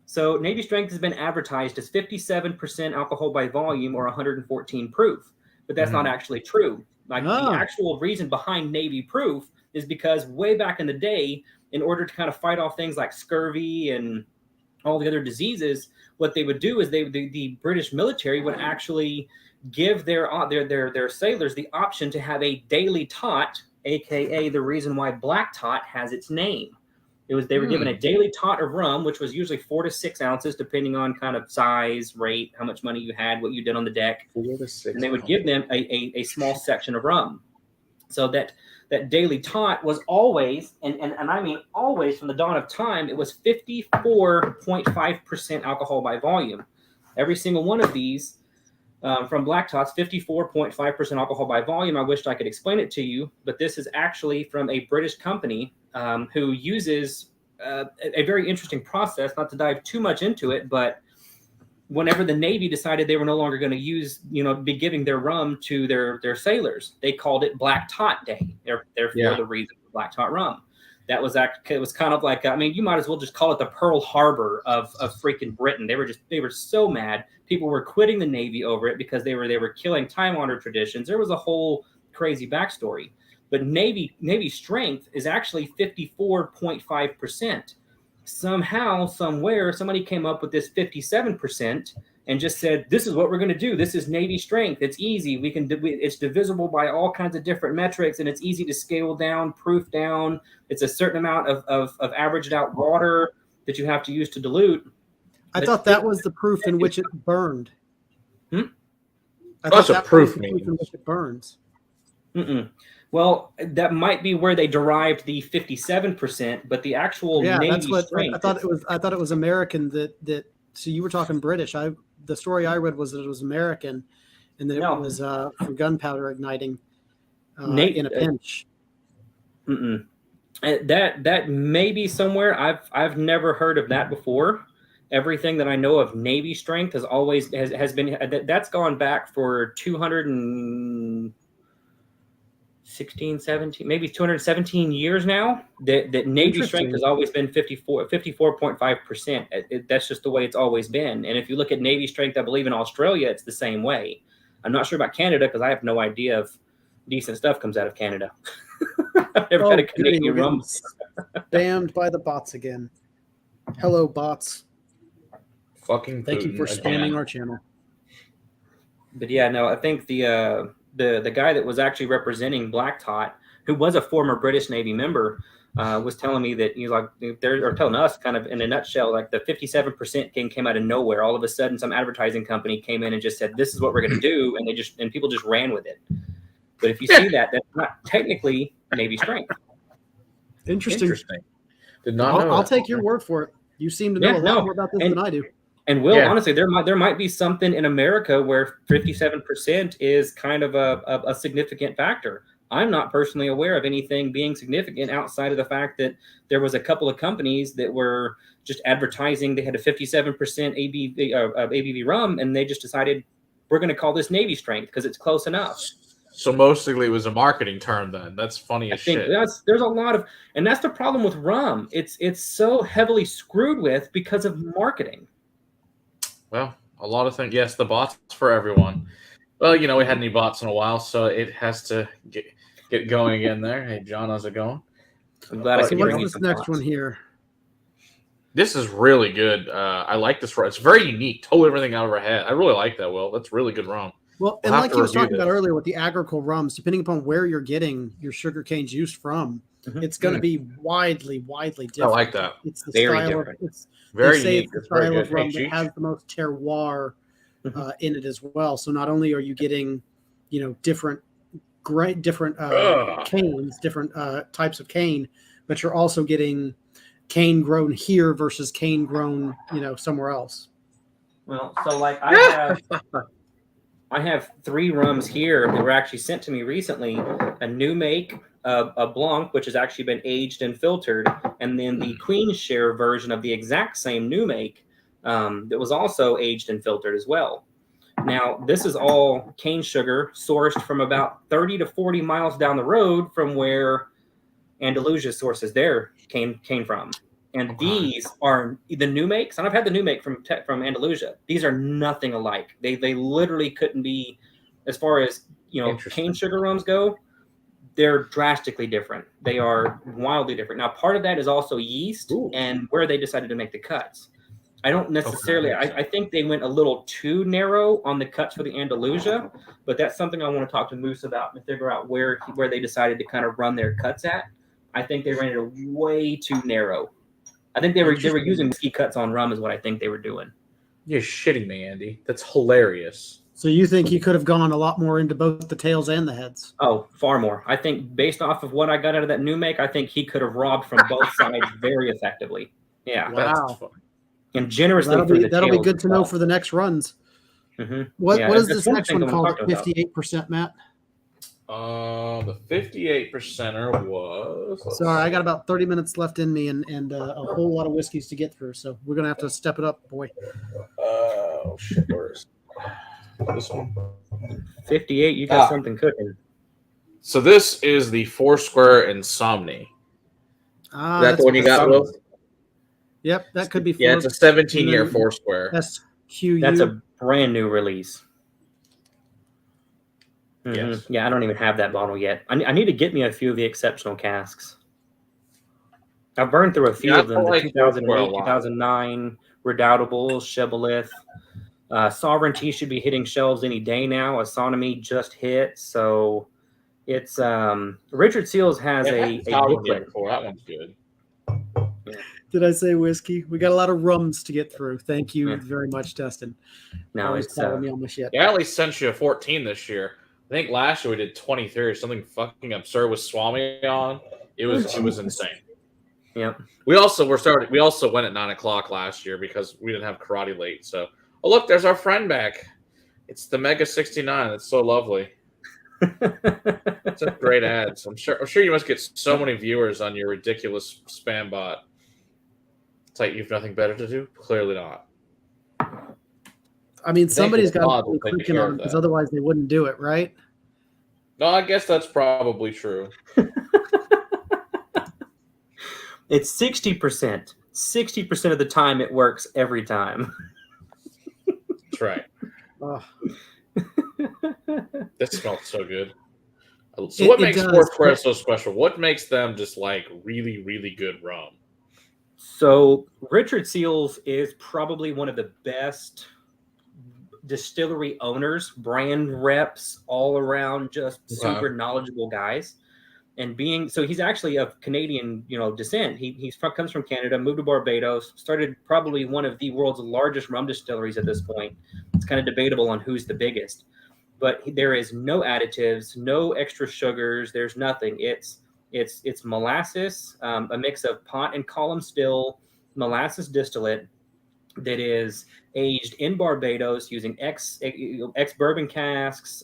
So Navy strength has been advertised as 57% alcohol by volume or 114 proof, but that's not actually true. Like the actual reason behind Navy proof is because way back in the day, in order to kind of fight off things like scurvy and all the other diseases, what they would do is the British military would actually give their sailors the option to have a daily tot, aka the reason why black tot has its name. It was they were given a daily tot of rum, which was usually 4 to 6 ounces, depending on kind of size, rate, how much money you had, what you did on the deck. 4 to 6 and they would give them a small section of rum. So that daily tot was always, and I mean always from the dawn of time, it was 54.5% alcohol by volume. Every single one of these from Black Tots, 54.5% alcohol by volume. I wished I could explain it to you, but this is actually from a British company who uses a very interesting process, not to dive too much into it, but whenever the Navy decided they were no longer going to use, be giving their rum to their sailors, they called it Black Tot Day. Therefore, the reason for Black Tot rum. It was kind of like, I mean, you might as well just call it the Pearl Harbor of freaking Britain. They were so mad. People were quitting the Navy over it because they were killing time-honored traditions. There was a whole crazy backstory. But Navy strength is actually 54.5%. Somehow, somewhere, somebody came up with this 57% and just said, "This is what we're going to do. This is Navy strength. It's easy. It's divisible by all kinds of different metrics, and it's easy to scale down, proof down. It's a certain amount of averaged out water that you have to use to dilute." I thought that was the proof in which it burned. I thought that proof in which it burns. Well, that might be where they derived the 57%, but the actual Navy strength. I thought it was American that. So you were talking British. The story I read was that it was American, and that it was from gunpowder igniting in a pinch. That may be somewhere. I've never heard of that before. Everything that I know of Navy strength has always been that's gone back for 216, 17, maybe 217 years now. That Navy strength has always been 54.5%. That's just the way it's always been. And if you look at Navy strength, I believe in Australia, it's the same way. I'm not sure about Canada because I have no idea if decent stuff comes out of Canada. I've never had a Canadian rum. Spammed by the bots again. Hello, bots. Fucking thank you for spamming our channel. But yeah, no, I think the guy that was actually representing Black Tot, who was a former British Navy member, was telling me that they're telling us kind of in a nutshell, like the 57% thing came out of nowhere. All of a sudden, some advertising company came in and just said, "This is what we're going to do," and people just ran with it. But if you see that, that's not technically Navy strength. Interesting. Did not know. I'll take your word for it. You seem to know a lot more about this than I do. And honestly, there might be something in America where 57% is kind of a significant factor. I'm not personally aware of anything being significant outside of the fact that there was a couple of companies that were just advertising they had a 57% ABV rum, and they just decided we're going to call this Navy strength because it's close enough. So mostly it was a marketing term then. That's funny as shit. There's a lot of, and that's the problem with rum. It's so heavily screwed with because of marketing. Well, a lot of things. Yes, the bots for everyone. Well, we hadn't any bots in a while, so it has to get going again there. Hey, John, how's it going? I'm glad I can bring you this next one here. This is really good. I like this rum. It's very unique. Totally everything I ever had. I really like that, Will. That's really good rum. Well, and like you was talking about earlier with the agricole rums, depending upon where you're getting your sugarcane juice from, it's going to be widely different. I like that. It's the very style different. Very unique. It's the style of rum that has the most terroir in it as well. So not only are you getting, different canes, different types of cane, but you're also getting cane grown here versus cane grown, somewhere else? Well, so like I have 3 rums here that were actually sent to me recently. A new make, a Blanc, which has actually been aged and filtered, and then the Queen's Share version of the exact same new make that was also aged and filtered as well. Now, this is all cane sugar sourced from about 30 to 40 miles down the road from where Andalusia's sources there came from. And these are the new makes, and I've had the new make from Andalusia. These are nothing alike. They literally couldn't be, as far as cane sugar rums go, they're drastically different. They are wildly different. Now, part of that is also yeast and where they decided to make the cuts. I don't necessarily. I think they went a little too narrow on the cuts for the Andalusia, but that's something I want to talk to Moose about and figure out where they decided to kind of run their cuts at. I think they ran it way too narrow. I think they were using whiskey cuts on rum is what I think they were doing. You're shitting me, Andy. That's hilarious. So you think he could have gone a lot more into both the tails and the heads? Oh, far more. I think based off of what I got out of that new make, I think he could have robbed from both sides very effectively. Yeah. Wow. And generously that'll be good to know for the next runs. Mm-hmm. What is this next one called? 58%, Matt? The 58%er was. Sorry, I got about 30 minutes left in me and a whole lot of whiskeys to get through, so we're gonna have to step it up, boy. Oh shit! Where is this one? 58. You got something cooking. So this is the Foursquare Insomni. That's the one you got, Will? Yep, that could be. Yeah, it's a 17-year Foursquare. SQU. That's a brand new release. Yes. Yeah, I don't even have that bottle yet. I need to get me a few of the exceptional casks. I've burned through a few of them. The 2008, 2009 Redoubtable, Shibboleth. Sovereignty should be hitting shelves any day now. Astronomy just hit. So it's Richard Seals has a booklet. That one's good. Yeah. Did I say whiskey? We got a lot of rums to get through. Thank you very much, Dustin. No, it's me on my shit. Yeah, I at least sent you a 14 this year. I think last year we did 23 or something fucking absurd with Swami on. It was insane. Yep. We also went at 9:00 last year because we didn't have karate late. So, oh look, there's our friend back. It's the Mega 69. It's so lovely. It's a great ad. So I'm sure you must get so many viewers on your ridiculous spam bot. It's like you've nothing better to do. Clearly not. I mean, somebody's got to be clicking on it because otherwise they wouldn't do it, right? No, I guess that's probably true. It's 60%. 60% of the time it works every time. That's right. This smells so good. So what makes Foursquare so special? What makes them just like really, really good rum? So Richard Seals is probably one of the best distillery owners, brand reps, all around just super knowledgeable guys. And he's actually of Canadian, descent. He comes from Canada, moved to Barbados, started probably one of the world's largest rum distilleries at this point. It's kind of debatable on who's the biggest, but there is no additives, no extra sugars. There's nothing. It's molasses, a mix of pot and column still molasses distillate that is aged in Barbados using ex bourbon casks.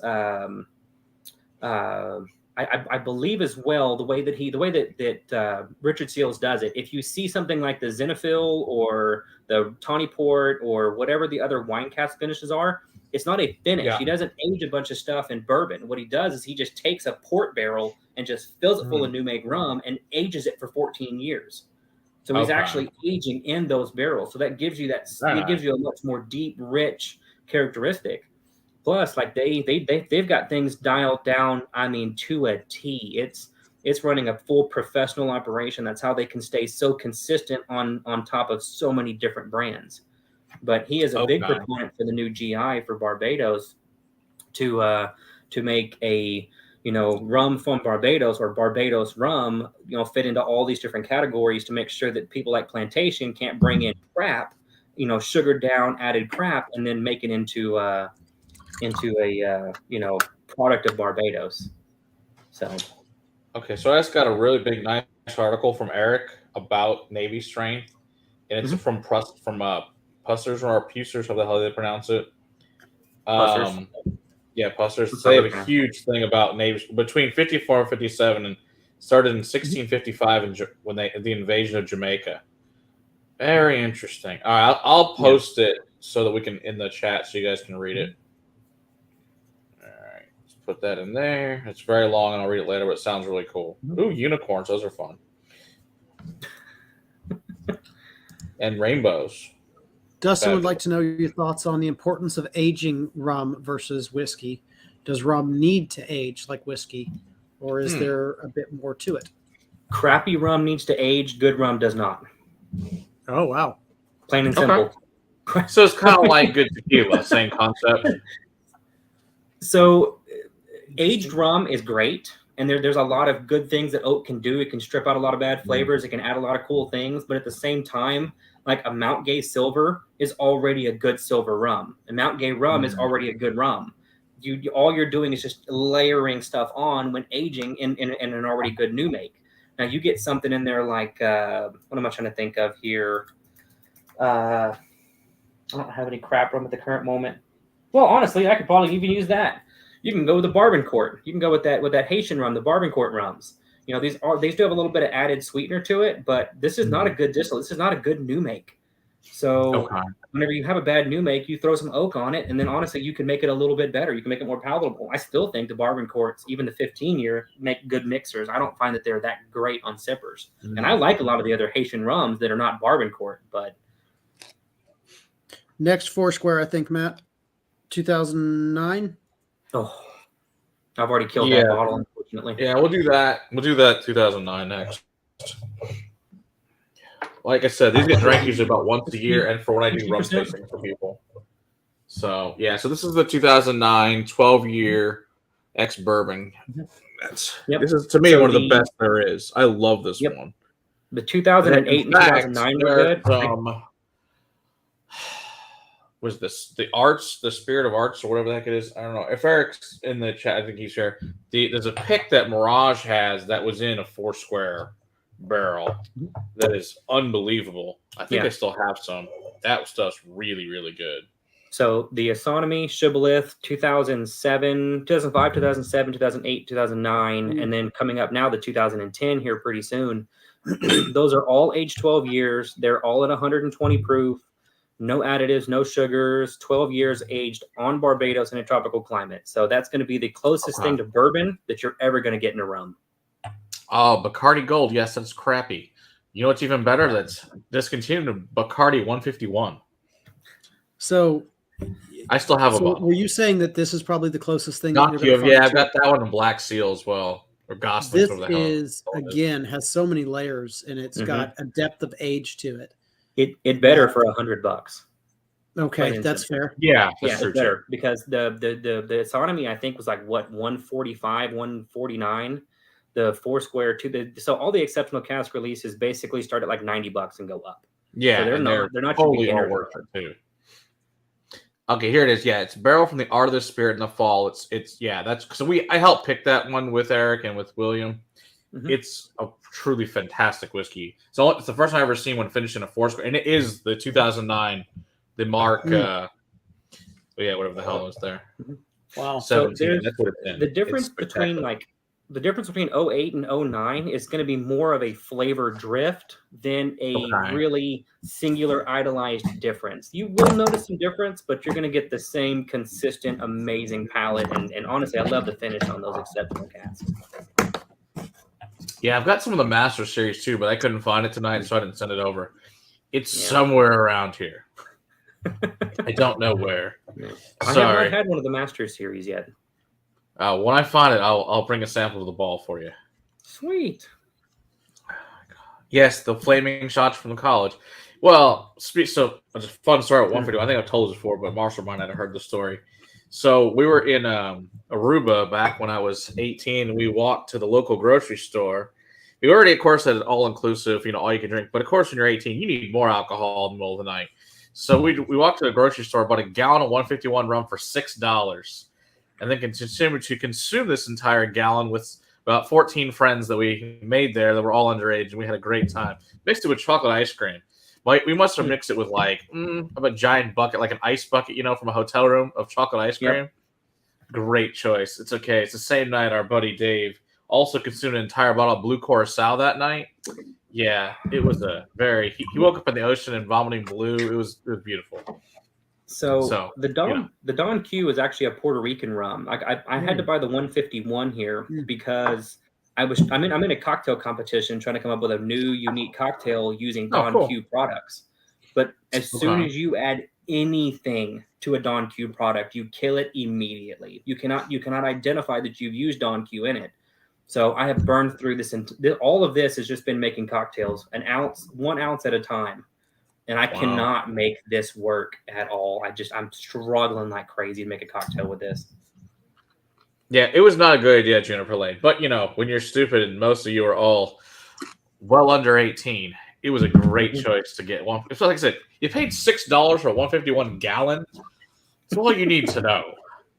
I believe as well the way that Richard Seals does it. If you see something like the Zinfandel or the Tawny Port or whatever the other wine cask finishes are, it's not a finish. Yeah. He doesn't age a bunch of stuff in bourbon. What he does is he just takes a port barrel and just fills it full of new make rum and ages it for 14 years. So he's actually aging in those barrels. So that gives you it gives you a much more deep, rich characteristic. Plus, like they've got things dialed down, I mean, to a T. It's running a full professional operation. That's how they can stay so consistent on top of so many different brands. But he is a big proponent for the new GI for Barbados to make a rum from Barbados or Barbados rum, fit into all these different categories to make sure that people like Plantation can't bring in crap, sugared down, added crap, and then make it into a product of Barbados. So, okay, so I just got a really big, nice article from Eric about Navy strength, and it's from Pussers or Pusers, how the hell they pronounce it. Pussers. Yeah, Pussers. They have a huge thing about Navy between 54 and 57, and started in 1655 when the invasion of Jamaica. Very interesting. All right, I'll post it so that we can in the chat so you guys can read it. All right, let's put that in there. It's very long, and I'll read it later, but it sounds really cool. Ooh, unicorns. Those are fun. And rainbows. Dustin would like to know your thoughts on the importance of aging rum versus whiskey. Does rum need to age like whiskey, or is there a bit more to it? Crappy rum needs to age. Good rum does not. Oh, wow. Plain and simple. Okay. So it's kind of like good tequila, same concept. So aged rum is great. And there's a lot of good things that oak can do. It can strip out a lot of bad flavors. It can add a lot of cool things. But at the same time, like a Mount Gay Silver is already a good silver rum. And Mount Gay rum is already a good rum. All you're doing is just layering stuff on when aging in an already good new make. Now you get something in there like, what am I trying to think of here? I don't have any crap rum at the current moment. Well, honestly, I could probably even use that. You can go with the Barbancourt. You can go with that Haitian rum, the Barbancourt rums. You know, they still have a little bit of added sweetener to it, but this is not a good distillate. This is not a good new make. So whenever you have a bad new make, you throw some oak on it, and then honestly, you can make it a little bit better. You can make it more palatable. I still think the Barbancourts, even the 15-year, make good mixers. I don't find that they're that great on sippers. And I like a lot of the other Haitian rums that are not Barbancourt, but next Foursquare, I think, Matt, 2009. Oh, I've already killed that bottle, unfortunately. Yeah, we'll do that. We'll do that 2009 next. Like I said, these get drank usually about once a year, and for when I do rum tasting for people. So, yeah, so this is the 2009 12-year ex-bourbon. This is, to me, one of the best there is. I love this one. The 2008 and 2009 were good. Was this the Spirit of Arts, or whatever the heck it is? I don't know. If Eric's in the chat, I think he's here. There's a pick that Mirage has that was in a Foursquare barrel that is unbelievable. I think I still have some. That stuff's really, really good. So the Astronomy, Shibboleth, 2007, 2005, 2007, 2008, 2009, and then coming up now, the 2010 here pretty soon. Those are all aged 12 years. They're all at 120 proof. No additives, no sugars, 12 years aged on Barbados in a tropical climate. So that's going to be the closest thing to bourbon that you're ever going to get in a rum. Oh, Bacardi Gold. Yes, that's crappy. You know what's even better? That's discontinued, Bacardi 151. So I still have a bottle. Were you saying that this is probably the closest thing? I've got that one in Black Seal as well. Or Gosling. This is, again, has so many layers, and it's got a depth of age to it. It better for $100. Okay, that's fair. Yeah, it's better because the Astronomy I think was like what 145, 149. The Foursquare so all the exceptional cask releases basically start at like $90 and go up. Yeah, so they're not totally all worth it too. Okay, here it is. Yeah, it's Barrel from the Art of the Spirit in the Fall. It's that's so I helped pick that one with Eric and with William. It's a truly fantastic whiskey. So it's the first time I've ever seen one finished in a Foursquare, and it is the 2009, the Mark. Whatever the hell was there. Wow. So that's what it's in. The difference between 08 and 09 is going to be more of a flavor drift than a really singular idolized difference. You will notice some difference, but you're going to get the same consistent, amazing palate. And honestly, I love the finish on those exceptional casks. Yeah, I've got some of the Master Series too, but I couldn't find it tonight, so I didn't send it over. It's somewhere around here. I don't know where. I have not had one of the Master Series yet. When I find it, I'll bring a sample of the ball for you. Sweet. Yes, the flaming shots from the college. Well, so it's a fun story at 150. I think I've told this before, but Marshall might not have heard the story. So we were in Aruba back when I was 18, and we walked to the local grocery store. We already, of course, had all-inclusive, all you can drink. But, of course, when you're 18, you need more alcohol in the middle of the night. So we walked to the grocery store, bought a gallon of 151 rum for $6, and then continued to consume this entire gallon with about 14 friends that we made there that were all underage, and we had a great time. Mixed it with chocolate ice cream. Like, we must have mixed it with like a giant bucket, like an ice bucket, from a hotel room of chocolate ice cream. Yep. Great choice. It's okay. It's the same night our buddy Dave also consumed an entire bottle of Blue Curacao that night. Yeah, it was he woke up in the ocean and vomiting blue. It was beautiful. So the Don Q is actually a Puerto Rican rum. I had to buy the 151 here because I'm in a cocktail competition trying to come up with a new unique cocktail using Don Q products. But as soon as you add anything to a Don Q product, you kill it immediately. You cannot identify that you've used Don Q in it. So I have burned through this, and all of this has just been making cocktails 1 ounce at a time. And I cannot make this work at all. I'm struggling like crazy to make a cocktail with this. Yeah, it was not a good idea, Juniper Lane. But, when you're stupid and most of you are all well under 18, it was a great choice to get one. It's like I said, you paid $6 for a 151 gallon. That's all you need to know.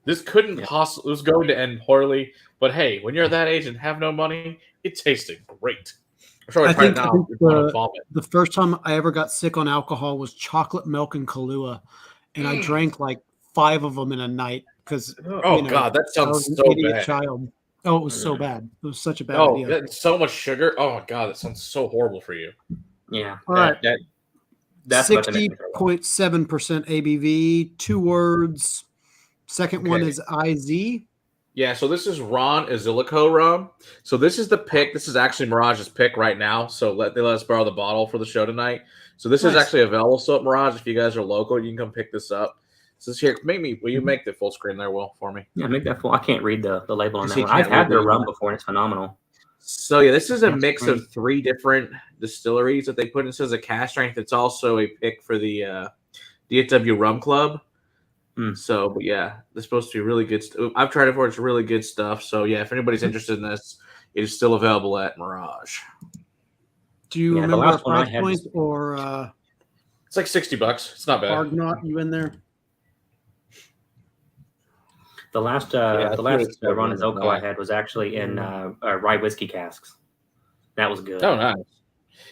This couldn't possibly, it was going to end poorly. But hey, when you're that age and have no money, it tasted great. I think the first time I ever got sick on alcohol was chocolate milk and Kahlua, and I drank like 5 of them in a night because God, that sounds so bad. Child. Oh, it was so bad. It was such a bad idea. That's so much sugar. Oh God, that sounds so horrible for you. Yeah. All right. That's 60.7% ABV. 2 words. Second one is IZ. Yeah, so this is Ron Azilico rum. So this is the pick. This is actually Mirage's pick right now. So they let us borrow the bottle for the show tonight. So this is actually available. So Mirage, if you guys are local, you can come pick this up. So this here, will you make the full screen there, Will, for me? Yeah, make that full. I can't read the label on that one. I've had their rum before, and it's phenomenal. So yeah, this is a mix of 3 different distilleries that they put in. This is a cask strength. It's also a pick for the DFW Rum Club. So, but yeah, it's supposed to be really good. I've tried it before. It's really good stuff. So yeah, if anybody's interested in this, it is still available at Mirage. Do you remember the price point or? It's like $60. It's not bad. Argonaut, you in there? The last Ron Azilico I had was actually in rye whiskey casks. That was good. Oh, nice.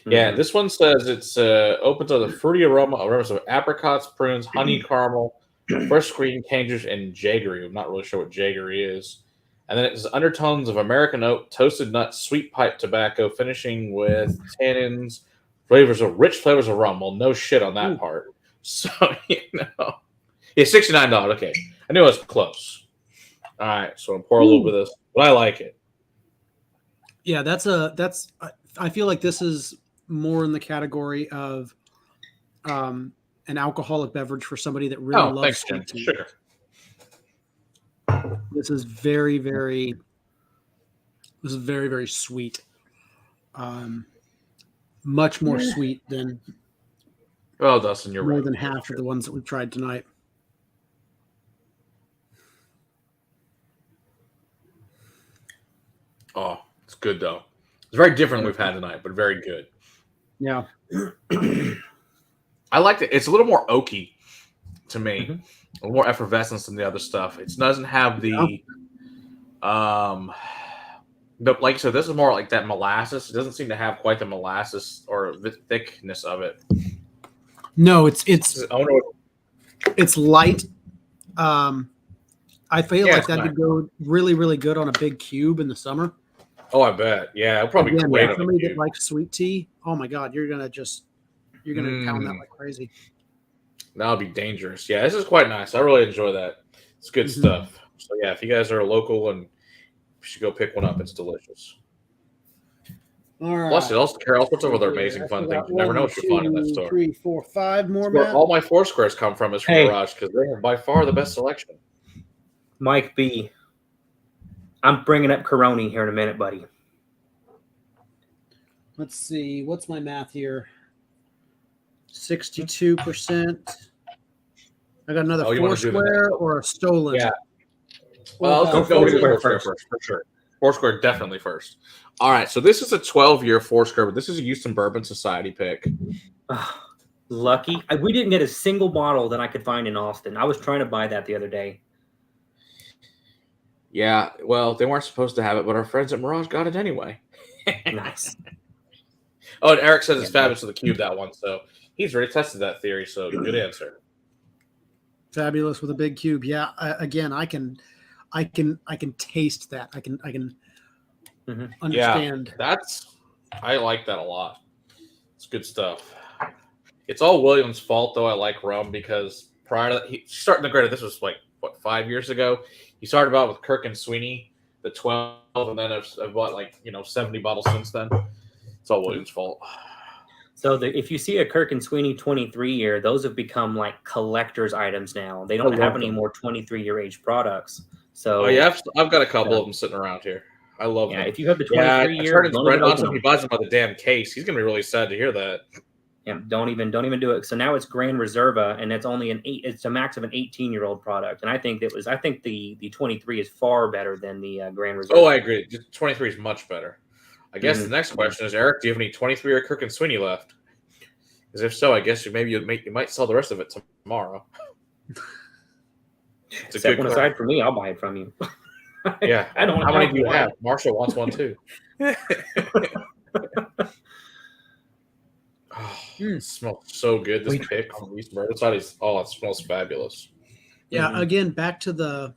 Yeah, this one says it's open to the fruity aroma of apricots, prunes, honey caramel, fresh green cangers, and jaggery. I'm not really sure what jaggery is. And then it's undertones of American oak, toasted nuts, sweet pipe tobacco, finishing with tannins, rich flavors of rum. Well, no shit on that part. So, yeah, $69. Okay. I knew I was close. All right, so I'm pour a little bit of this, but I like it. Yeah, I feel like this is more in the category of an alcoholic beverage for somebody that really loves sweet tea. Sugar. This is very, very sweet. Much more sweet than Dustin, you're more right. than half of the ones that we've tried tonight. Oh, it's good though. It's very different than we've had tonight, but very good. Yeah. I liked it. It's a little more oaky to me. A little more effervescence than the other stuff. It doesn't have the like so this is more like that molasses. It doesn't seem to have quite the molasses or the thickness of it. No, it's light. I feel like that would go really, really good on a big cube in the summer. Oh, I bet. Yeah, it'll probably be great on somebody that likes sweet tea. Oh my God, you're gonna pound that like crazy. That would be dangerous. Yeah, this is quite nice. I really enjoy that. It's good stuff. So yeah, if you guys are local and you should go pick one up, it's delicious. All right. Plus, it also Carol, what's over their amazing fun things. You never know what you'll find in that store. 3, 4, 5 more. Where all my Foursquares come from is from Mirage because they are by far the best selection. Mike B. I'm bringing up Coroni here in a minute, buddy. Let's see. What's my math here? 62%. I got another Foursquare or a Stolen. Yeah. Well, let's go Foursquare first, for sure. Foursquare definitely first. All right, so this is a 12-year Foursquare, but this is a Houston Bourbon Society pick. Lucky. We didn't get a single bottle that I could find in Austin. I was trying to buy that the other day. Yeah, well, they weren't supposed to have it, but our friends at Mirage got it anyway. Nice. Oh, and Eric says it's Yeah. fabulous with the cube, that one. So he's already tested that theory. So good answer. Fabulous with a big cube. Yeah. Again, I can taste that. I can understand. Yeah, I like that a lot. It's good stuff. It's all William's fault, though. I like rum because prior to that, he starting the granted, this was like what 5 years ago. He started out with Kirk and Sweeney, the 12, and then I've bought 70 bottles since then. It's all William's fault. So if you see a Kirk and Sweeney 23 year, those have become like collector's items now. They don't have any more 23-year age products. So yeah, I've got a couple of them sitting around here. I love them. If you have the 23 year, I turned on him. He buys them by the damn case. He's gonna be really sad to hear that. Yeah, don't even do it. So now it's Grand Reserva, and it's only it's a max of an 18-year-old product. And I think the 23 is far better than the Grand Reserva. Oh, I agree. 23 is much better. I guess the next question is, Eric, do you have any 23-year Kirk and Sweeney left? Because if so, I guess you might sell the rest of it tomorrow. It's a Set one aside for me. I'll buy it from you. Yeah, I don't. How many do you have? Marshall wants one too. It smells so good. This pick on East Murderside it smells fabulous. Yeah, again, back to the.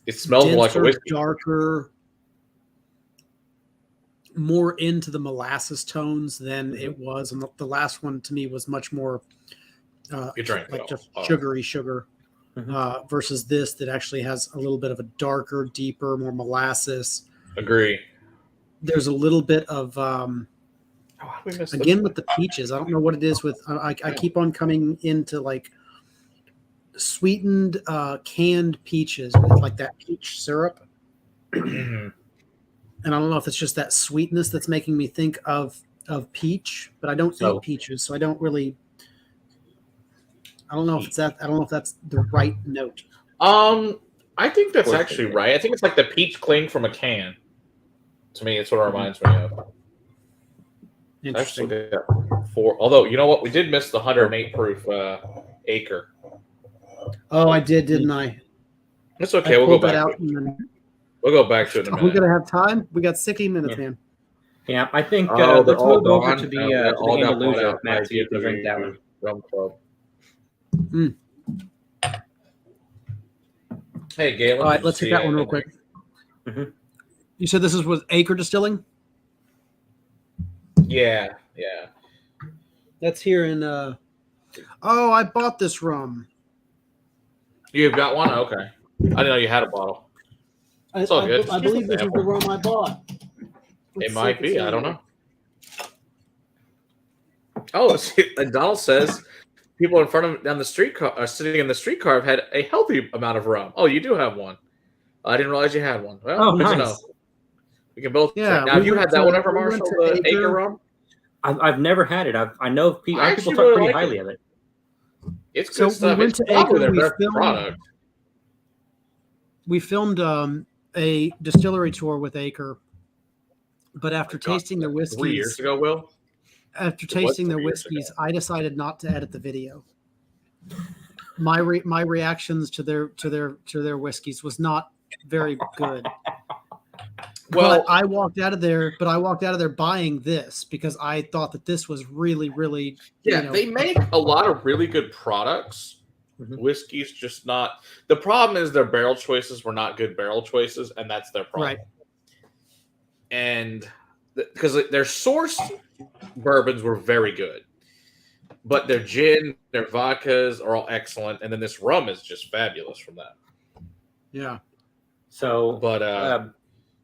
It smells more like a whiskey. Darker, more into the molasses tones than it was, and the last one to me was much more just sugary sugar. Versus this that actually has a little bit of a darker, deeper, more molasses. Agree. There's a little bit of again with the peaches. I don't know what it is with. I keep on coming into like sweetened canned peaches with like that peach syrup. And I don't know if it's just that sweetness that's making me think of peach, but I don't eat peaches, so I don't really. I don't know if it's that. I don't know if that's the right note. I think that's actually right. I think it's like the peach cling from a can. To me, it's what it reminds me of. Interesting. Although you know what, we did miss the 108 proof acre. Oh, I did, didn't I? It's okay. We'll go back. We'll go back to it in a minute. We're gonna have time. We got 60 minutes, man. Yeah, I think let's move over to the Andalusia. Matt, so you can drink that one. Rum Club. Hey, Galen. All right, let's hit that one real quick. You said this is with Acre Distilling? Yeah. That's here in. I bought this rum. You've got one? Okay. I didn't know you had a bottle. It's all good. I believe this is the rum I bought. It might be. I don't know. Oh, Donald says people in front of down the streetcar sitting in the streetcar have had a healthy amount of rum. Oh, you do have one. I didn't realize you had one. Well, good to know. We can both. Yeah. Now, have you had that one ever, Marshall? The Acre rum? I've never had it. I know people talk pretty highly of it. It's good stuff. We went to Acre. We filmed a distillery tour with Acre, but after tasting their whiskeys 3 years ago, Will. After tasting their whiskeys, I decided not to edit the video. My reactions to their whiskeys was not very good. Well, but I walked out of there buying this because I thought that this was really, really. They make a lot of really good products. Whiskey's just not. The problem is their barrel choices were not good barrel choices, and that's their problem. Right. And because their sourced bourbons were very good, but their gin, their vodkas are all excellent, and then this rum is just fabulous from that. Yeah. So, but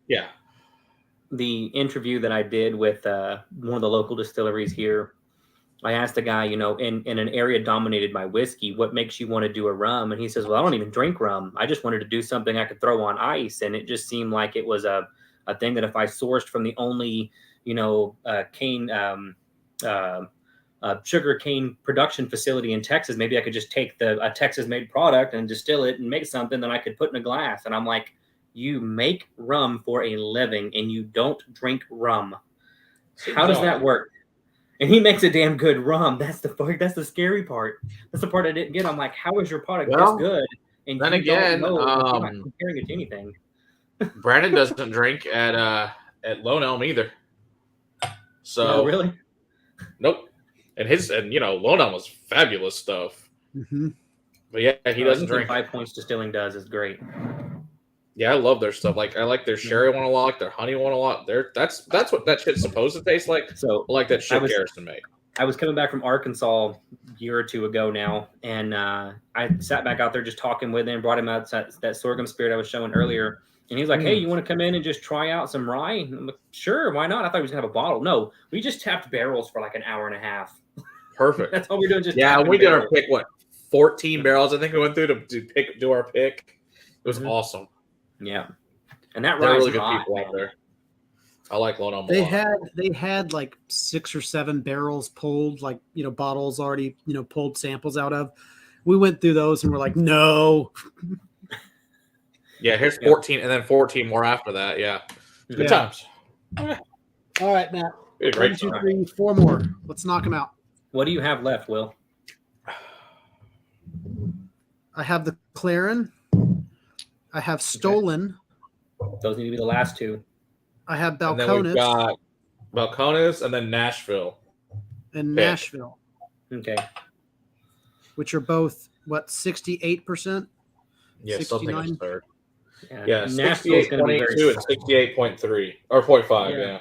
yeah, the interview that I did with one of the local distilleries here, I asked the guy, in an area dominated by whiskey, what makes you want to do a rum? And he says, well, I don't even drink rum. I just wanted to do something I could throw on ice. And it just seemed like it was a thing that if I sourced from the only, sugar cane production facility in Texas, maybe I could just take a Texas-made product and distill it and make something that I could put in a glass. And I'm like, you make rum for a living and you don't drink rum. How does that work? And he makes a damn good rum. That's the scary part. That's the part I didn't get. I'm like, how is your product this good And Then you don't again, know, you're not comparing it to anything. Brandon doesn't drink at Lone Elm either. So really? Nope. And Lone Elm was fabulous stuff. Mm-hmm. But yeah, he doesn't anything drink. 5 Points Distilling does is great. Yeah, I love their stuff. Like I like their sherry one a lot, their honey one a lot. That's what that shit's supposed to taste like. So I like that shit Garrison made. I was coming back from Arkansas a year or two ago now, and I sat back out there just talking with him, brought him out that sorghum spirit I was showing earlier. And he's like, hey, you want to come in and just try out some rye? And I'm like, sure, why not? I thought he was going to have a bottle. No, we just tapped barrels for like an hour and a half. Perfect. That's all we're doing. Just we did our pick, 14 barrels, I think we went through to do our pick. It was awesome. Yeah. And that They're rye's really good hot, people out there. I like Lone Elm. They had like 6 or 7 barrels pulled, like bottles already pulled samples out of. We went through those and we're like, no. Yeah, here's 14 and then 14 more after that. Yeah, good times. All right, Matt. Great 1, 2, 3, 4 more. Let's knock them out. What do you have left, Will? I have the Clarin. I have Stolen. Those need to be the last 2. I have Balcones. And then we've got Balcones and then Nashville. And Nashville. Okay. Which are both, 68%? Yeah, something absurd. Yeah, 68.2 and 68.3 or 0.5. Yeah.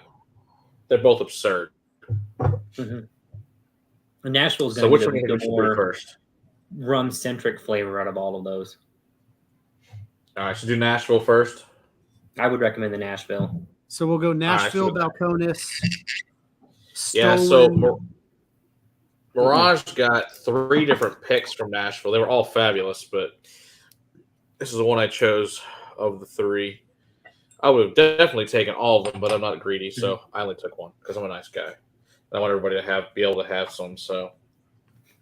They're both absurd. Mm-hmm. Nashville's so going to be the more first rum-centric flavor out of all of those. All right, so do Nashville first. I would recommend the Nashville. So we'll go Nashville, Balcones. Yeah, so Mirage got 3 different picks from Nashville. They were all fabulous, but this is the one I chose of the 3. I would have definitely taken all of them, but I'm not greedy, so I only took one because I'm a nice guy. I want everybody to be able to have some, so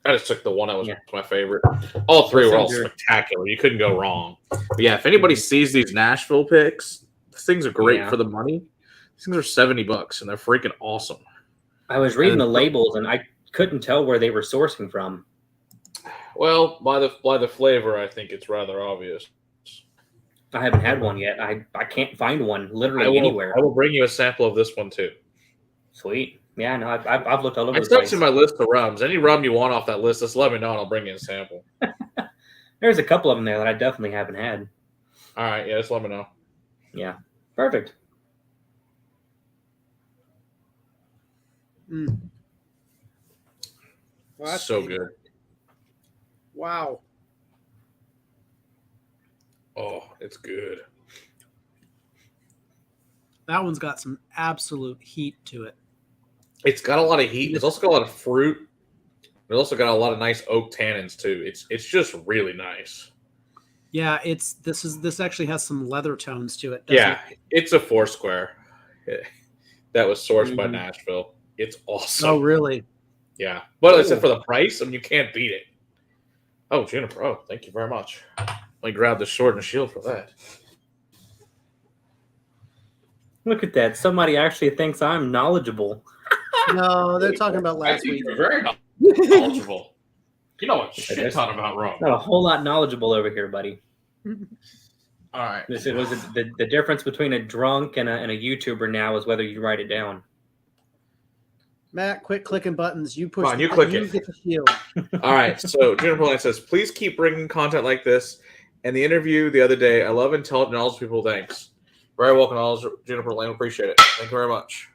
I just took the one that was my favorite. All 3 were all spectacular. You couldn't go wrong. But yeah, if anybody sees these Nashville picks, these things are great for the money. These things are $70, and they're freaking awesome. I was reading the labels, and I couldn't tell where they were sourcing from. Well, by the flavor, I think it's rather obvious. I haven't had one yet. I can't find one literally anywhere. I will bring you a sample of this one too. Sweet. Yeah, no, I've looked all over the place. place. In my list of rums. Any rum you want off that list, just let me know and I'll bring you a sample. There's a couple of them there that I definitely haven't had. All right, yeah, just let me know. Yeah, perfect. Well, that's so good. Wow. Oh, it's good. That one's got some absolute heat to it. It's got a lot of heat. It's also got a lot of fruit. It's also got a lot of nice oak tannins too. It's just really nice. Yeah, this actually has some leather tones to it. It's a 4-square that was sourced by Nashville. It's awesome. Oh, really? Yeah, but except for the price, you can't beat it. Oh, Juniper! Oh, thank you very much. Let me grab the sword and shield for that. Look at that! Somebody actually thinks I'm knowledgeable. No, they're talking about last week. You're very knowledgeable. You know a shit ton about rum. Not a whole lot knowledgeable over here, buddy. All right. Was the difference between a drunk and a YouTuber now is whether you write it down. Matt, quit clicking buttons. You push. You click it. Get the shield. All right. So Juniper Lane says, "Please keep bringing content like this." And the interview the other day, I love intelligent, knowledgeable people. Thanks. Very welcome, Juniper Lane. Appreciate it. Thank you very much.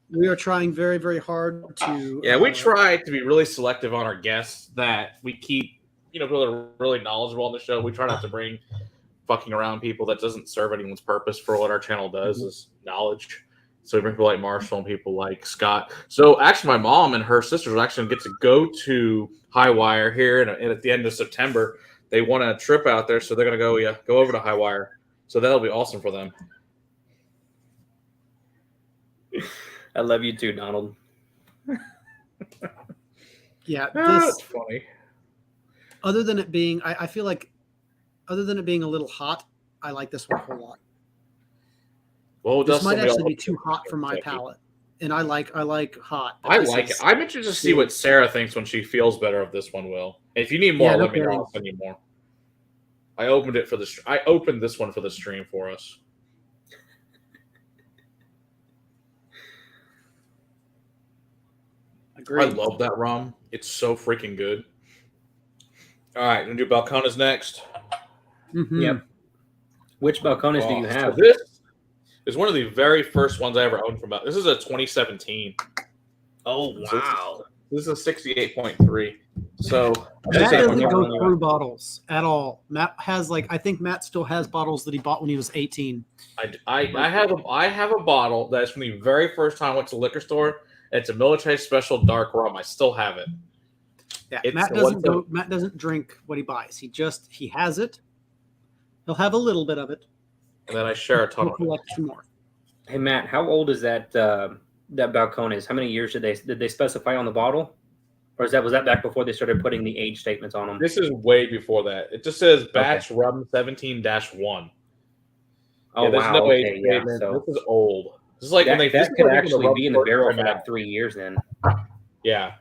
We are trying very, very hard to. Yeah, we try to be really selective on our guests. That we keep, people that are really knowledgeable on the show. We try not to bring fucking around people that doesn't serve anyone's purpose for what our channel does is knowledge. So we bring people like Marshall and people like Scott. So actually, my mom and her sisters actually get to go to High Wire here, and at the end of September, they want a trip out there, so they're gonna go over to High Wire. So that'll be awesome for them. I love you too, Donald. Yeah, that's funny. Other than it being, I feel like, other than it being a little hot, I like this one a whole lot. Well, this might actually be too hot for my palate, and I like hot. I like it. I'm interested to see what Sarah thinks when she feels better of this one. Will, if you need more, let me know. I'll send you more. I opened it for the. I opened this one for the stream for us. Agreed. I love that rum. It's so freaking good. All right, gonna do Balcones next. Mm-hmm. Yep. Which Balcones do you have? So this is one of the very first ones I ever owned from. This is a 2017. Oh wow! So this is a 68.3. So Matt doesn't never go really through bottles at all. Matt has I think Matt still has bottles that he bought when he was 18. I have a bottle that's from the very first time I went to the liquor store. It's a military special dark rum. I still have it. Yeah, It's Matt doesn't drink what he buys. He has it. He'll have a little bit of it. And then I share a ton He'll of it. collect some more. Hey Matt, how old is that Balcones? How many years did they specify on the bottle, or was that back before they started putting the age statements on them? This is way before that. It just says batch rum 17-1. Oh there's wow! no age Okay, yeah. statement. So This is old. This is like when they that could actually be in the barrel for right like now. 3 years then. Yeah.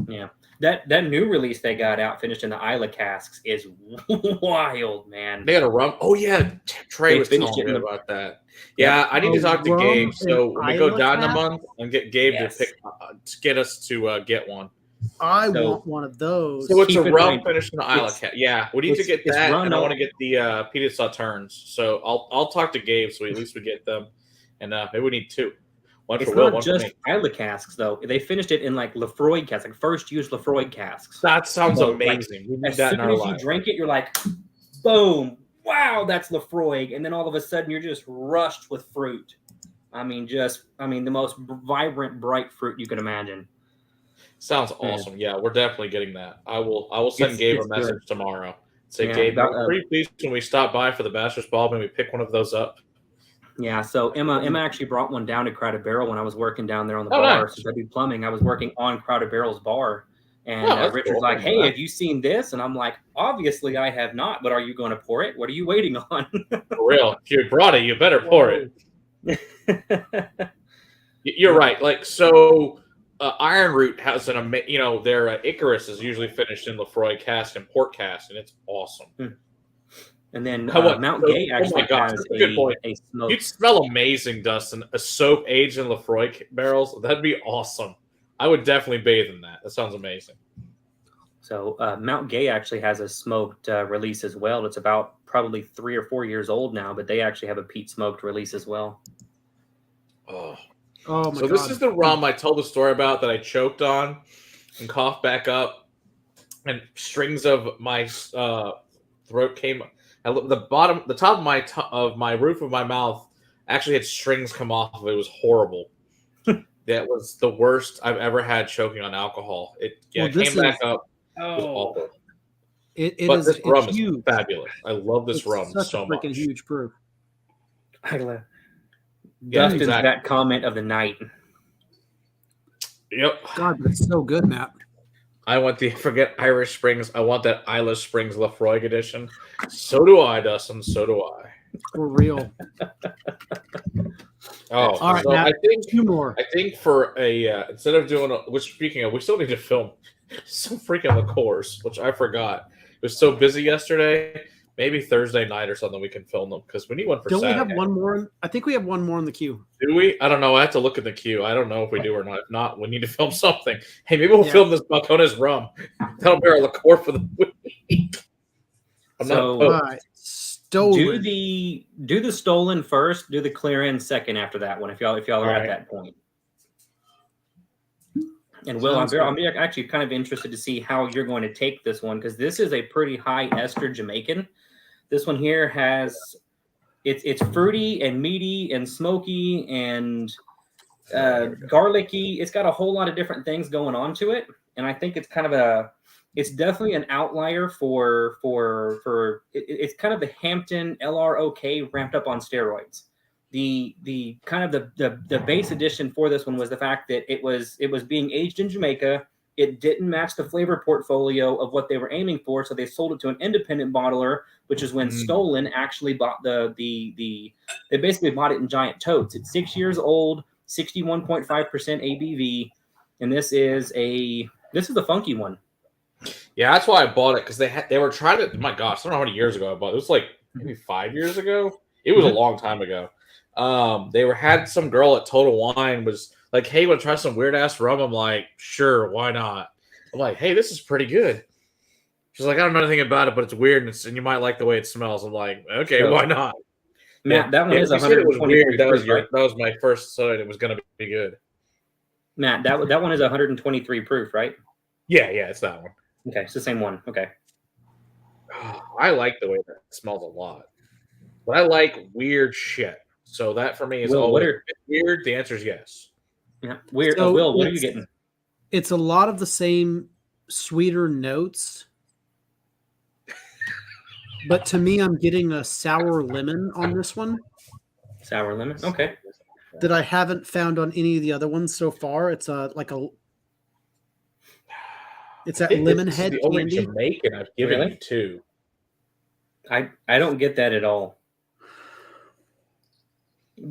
Yeah. That new release they got out finished in the Isla casks is wild, man. They got a rum. Oh yeah, Trey They was finished telling it me in the- about that. Yeah, I need to talk to rum Gabe. So and when we go Isla down a cask? month and get Gabe Yes. to get us to get one. I So- want one of those. So it's Keep a in rum mind, finished in the Isla it's- cat. Yeah, we need to get it's that, rum and I out- want to get the Peter Sauternes. So I'll talk to Gabe so at least we get them, and maybe we need two. One It's for Will, not one just for me. Isla casks though. They finished it in like Lefroy casks, like first use Lefroy casks. That sounds So, like, amazing. We need As that soon in our as you life. drink it, you're like, boom, wow, that's Lefroy, and then all of a sudden you're just rushed with fruit. I mean, the most vibrant, bright fruit you could imagine. Sounds awesome. Yeah, we're definitely getting that. I will send Gabe a it's message tomorrow. Say, Yeah, Gabe, that- we're pretty pleased when we stop by for the Bachelor's Ball and we pick one of those up. Yeah, so Emma actually brought one down to Crowded Barrel when I was working down there on the Oh, bar. nice. Since I do plumbing, I was working on Crowded Barrel's bar. And Oh, that's Richard's cool. like, hey, have you seen this? And I'm like, obviously I have not, but are you going to pour it? What are you waiting on? For real. If you brought it, you better pour it. You're right. Like, so Iron Root has their Icarus is usually finished in Lefroy cask and port cask, and it's awesome. And then How about- Mount so- Gay oh actually my gosh, has that's a good point. a smoke. You'd smell amazing, Dustin. A soap aged in Lefroy barrels. That'd be awesome. I would definitely bathe in that. That sounds amazing. So Mount Gay actually has a smoked release as well. It's about probably 3 or 4 years old now, but they actually have a peat smoked release as well. Oh, Oh my so god! this is the rum I told the story about that I choked on and coughed back up, and strings of my throat came. The top of my roof of my mouth actually had strings come off of it. It was horrible. That was the worst I've ever had choking on alcohol. It this came back is- up. It was awful. It is This rum it's huge. is fabulous. I love this It's rum such so a freaking much. huge brew. Yeah, Dustin's exactly. that comment of the night. Yep. God, but it's so good, Matt. I want forget Irish Springs. I want that Isla Springs Lefroy edition. So do I, Dustin. So do I. For real. Oh, All right, so Matt. I think 2 more. for a instead of doing which speaking of, we still need to film some freaking liqueurs, which I forgot. It was so busy yesterday. Maybe Thursday night or something we can film them because we need one for Don't we Saturday. have one more? I think we have one more in the queue. Do we? I don't know. I have to look at the queue. I don't know if we do or not. If not, we need to film something. Hey, maybe we'll Yeah. film this Balcones rum. That'll be our liqueur for the week. I'm So- not All opposed. right. Stolen. Do the stolen first, do the clear in second after that one if y'all are All at right. that point. And Will, Sounds I'm actually kind of interested to see how you're going to take this one because this is a pretty high ester Jamaican. This one here has it's fruity and meaty and smoky and garlicky. It's got a whole lot of different things going on to it, and I think it's kind of it's definitely an outlier for it's kind of the Hampton LROK ramped up on steroids. The kind of the base addition for this one was the fact that it was being aged in Jamaica. It didn't match the flavor portfolio of what they were aiming for, so they sold it to an independent bottler, which is when Stolen actually bought they basically bought it in giant totes. It's 6 years old, 61.5% ABV, and this is a funky one. Yeah, that's why I bought it because they were trying to. My gosh, I don't know how many years ago I bought it. It was like maybe 5 years ago. It was a long time ago. Had some girl at Total Wine was like, "Hey, want to try some weird ass rum?" I'm like, "Sure, why not?" I'm like, "Hey, this is pretty good." She's like, "I don't know anything about it, but it's weird and you might like the way it smells." I'm like, "Okay, why not?" Matt, that one is you said it was 123 weird. That was proof, right? that was my first sign. It was going to be good. Matt, that one is 123 proof, right? Yeah, it's that one. Okay, it's the same one. Okay. I like the way that it smells a lot, but I like weird shit. So that for me is Will, always weird. The answer is yes. Yeah, weird. So Will, what are you getting? It's a lot of the same sweeter notes. But to me, I'm getting a sour lemon on this one. Sour lemon. Okay. That I haven't found on any of the other ones so far. It's that lemon head the only candy. Jamaican I've given you too. I don't get that at all.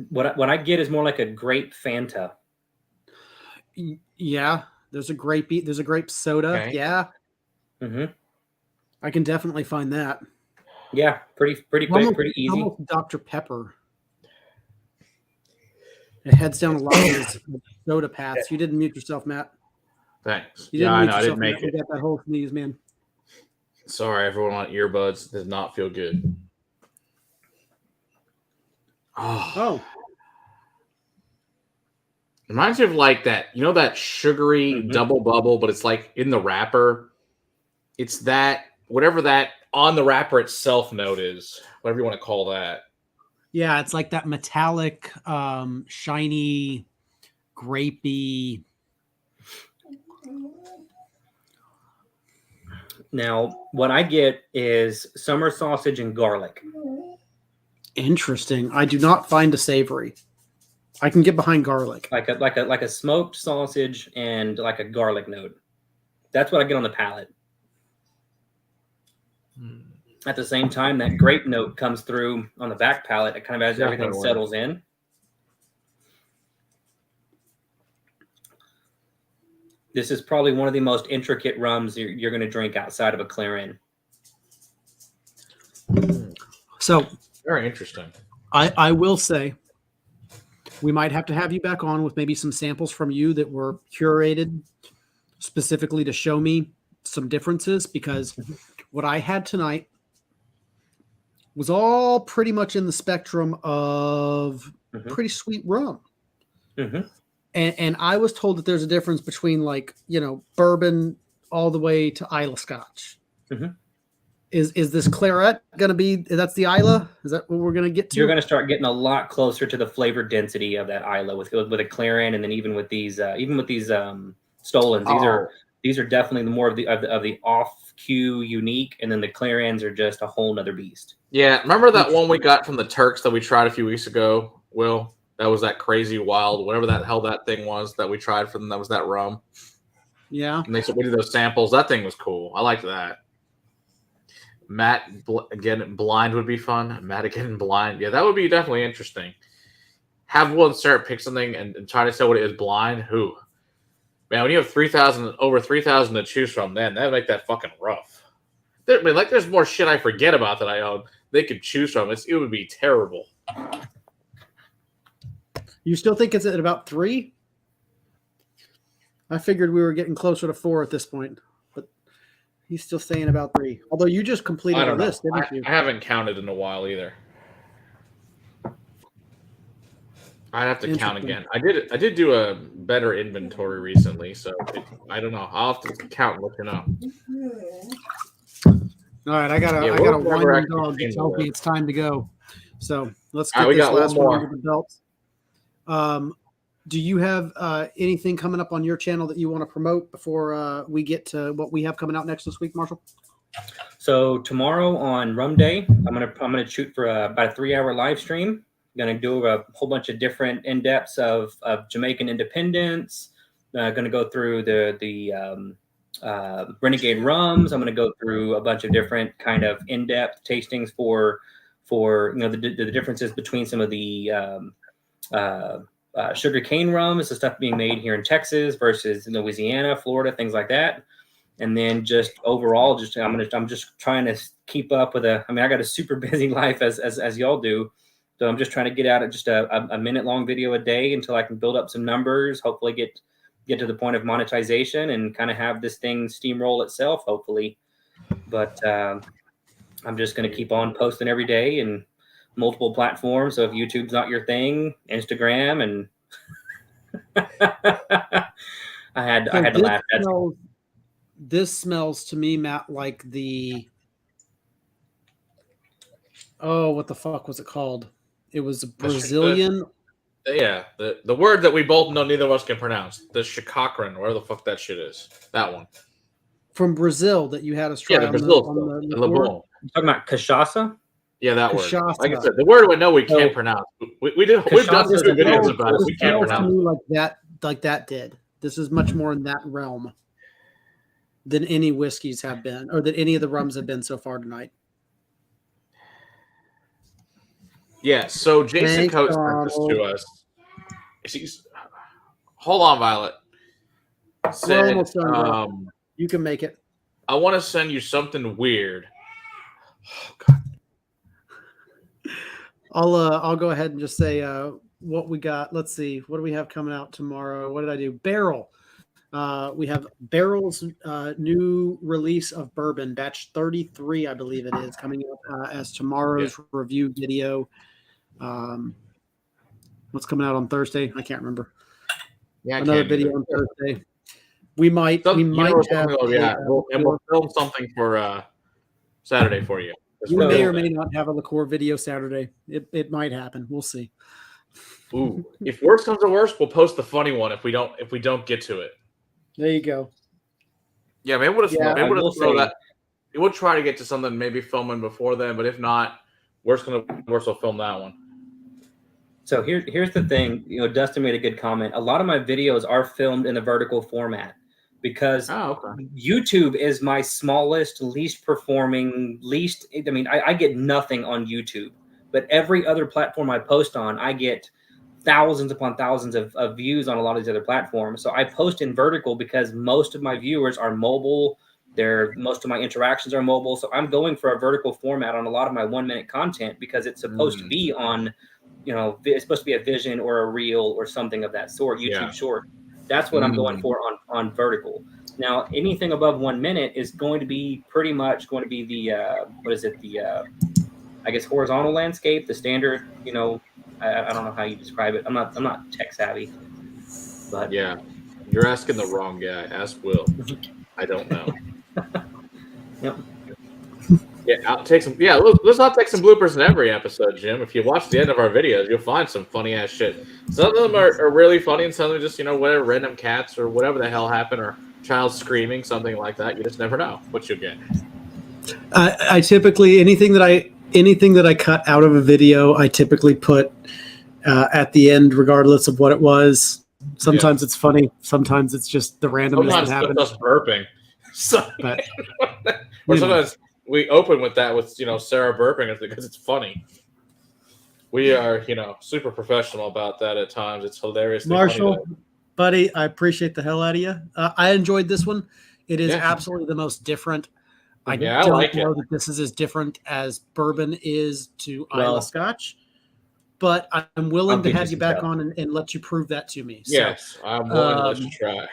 What I get is more like a grape Fanta. Yeah, there's a grape soda. Okay. Yeah. Mm-hmm. I can definitely find that. Yeah, pretty quick, pretty easy. Almost Dr. Pepper. It heads down a lot of those soda paths. You didn't mute yourself, Matt. Thanks. You didn't mute yourself, I didn't make Matt. it. You got that whole sneeze, man. Sorry, everyone on earbuds. Does not feel good. Oh. Reminds me of like that, that sugary double bubble, but it's like in the wrapper. It's that, whatever that on the wrapper itself note is, whatever you want to call that. Yeah, it's like that metallic, shiny, grapey. Now, what I get is summer sausage and garlic. Interesting. I do not find a savory. I can get behind garlic. Like a smoked sausage and like a garlic note. That's what I get on the palate. At the same time, that grape note comes through on the back palate. It kind of as everything settles in. This is probably one of the most intricate rums you're going to drink outside of a Clarin. So very interesting. I will say we might have to have you back on with maybe some samples from you that were curated specifically to show me some differences, because what I had tonight was all pretty much in the spectrum of pretty sweet rum. And I was told that there's a difference between bourbon all the way to Isla Scotch. Is this claret going to be, that's the Isla? Is that what we're going to get to? You're going to start getting a lot closer to the flavor density of that Isla with a Clarin, and then even with these Stolons, these are definitely the more of the off cue unique, and then the Clarins are just a whole nother beast. Yeah, remember that one we got from the Turks that we tried a few weeks ago, Will? That was that crazy wild, whatever that hell that thing was that we tried for them. That was that rum. Yeah. And they said we did those samples. That thing was cool. I liked that. Matt again blind would be fun. Matt again blind. Yeah, that would be definitely interesting. Have one start pick something and try to say what it is blind. Who? Man, when you have over 3,000 to choose from, then that'd make that fucking rough. There's more shit I forget about that I own. They could choose from. It would be terrible. You still think it's at about 3? I figured we were getting closer to 4 at this point, but he's still saying about 3. Although you just completed a list, didn't you? I haven't counted in a while either. I'd have to count again. I did do a better inventory recently, so I don't know. I'll have to count and let you know. All right, I got a whining dog that tells me it's time to go. So let's get this last one under the belt. Do you have anything coming up on your channel that you want to promote before we get to what we have coming out next this week, Marshall? So tomorrow on Rum Day, I'm gonna shoot for about a 3-hour live stream. Going to do a whole bunch of different in-depths of Jamaican independence. Going to go through the Renegade rums. I'm going to go through a bunch of different kind of in-depth tastings for the differences between some of the sugar cane rums, the stuff being made here in Texas versus in Louisiana, Florida, things like that. And then just overall, I'm just trying to keep up with I got a super busy life as y'all do. So I'm just trying to get out at just a minute long video a day until I can build up some numbers, hopefully get to the point of monetization and kind of have this thing steamroll itself, hopefully. But I'm just going to keep on posting every day and multiple platforms. So if YouTube's not your thing, Instagram, and I had to laugh. This smells to me, Matt, like what the fuck was it called? It was a Brazilian. The word that we both know neither of us can pronounce. The Chicacran, whatever the fuck that shit is. That one. From Brazil that you had us try on the board. You talking about cachaça? Yeah, that cachaça. Word. Like I said, the word we know we can't pronounce. We've done some videos about it. We can't pronounce it. Like that did. This is much more in that realm than any whiskeys have been, or that any of the rums have been so far tonight. Yeah, so Jason Coates sent this to us. Hold on, Violet. Said, you can make it. I want to send you something weird. Oh, God. I'll go ahead and just say what we got. Let's see. What do we have coming out tomorrow? What did I do? Barrel. We have Barrel's new release of bourbon, batch 33, I believe it is, coming up as tomorrow's review video. What's coming out on Thursday? I can't remember. Yeah, another video on Thursday. We might have. We'll film something for Saturday for you. We may or may not have a liqueur video Saturday. It might happen. We'll see. Ooh, if worse comes to worse, we'll post the funny one if we don't get to it. There you go. Yeah, maybe we'll throw that. We'll try to get to something, maybe filming before then. But if not, worse we'll film that one. So here's the thing. Dustin made a good comment. A lot of my videos are filmed in the vertical format because YouTube is my smallest, least performing, I get nothing on YouTube, but every other platform I post on, I get thousands upon thousands of views on a lot of these other platforms. So I post in vertical because most of my viewers are mobile. Most of my interactions are mobile. So I'm going for a vertical format on a lot of my 1 minute content because it's supposed to be on, it's supposed to be a vision or a reel or something of that sort, YouTube short. That's what I'm going for on vertical. Now, anything above 1 minute is going to be pretty much going to be the, I guess, horizontal landscape, the standard, I don't know how you describe it. I'm not tech savvy, but yeah, you're asking the wrong guy. Ask Will. I don't know. Yep. Yeah, I'll take some. Yeah, let's not take some bloopers in every episode, Jim. If you watch the end of our videos, you'll find some funny ass shit. Some of them are really funny, and some of them just whatever random cats or whatever the hell happened, or child screaming, something like that. You just never know what you'll get. I typically anything that I cut out of a video, I typically put at the end, regardless of what it was. Sometimes it's funny. Sometimes it's just the randomness that happens. Sometimes it's us burping. Sometimes we open with that with Sarah burping because it's funny. We are super professional about that at times. It's hilarious. Marshall, buddy, I appreciate the hell out of you. I enjoyed this one. It is absolutely the most different. I don't know that this is as different as bourbon is to Islay Scotch, but I'm willing to have you back on and let you prove that to me. Yes, I'm willing to let you try.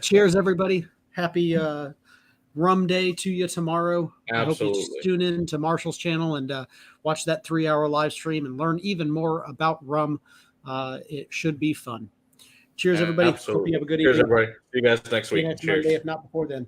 Cheers, everybody. Happy Rum Day to you tomorrow. Absolutely. I hope you tune in to Marshall's channel and watch that 3-hour live stream and learn even more about rum. It should be fun. Cheers, everybody. Absolutely. Hope you have a good evening. Cheers, everybody. See you guys next week. Cheers. Monday, if not before then.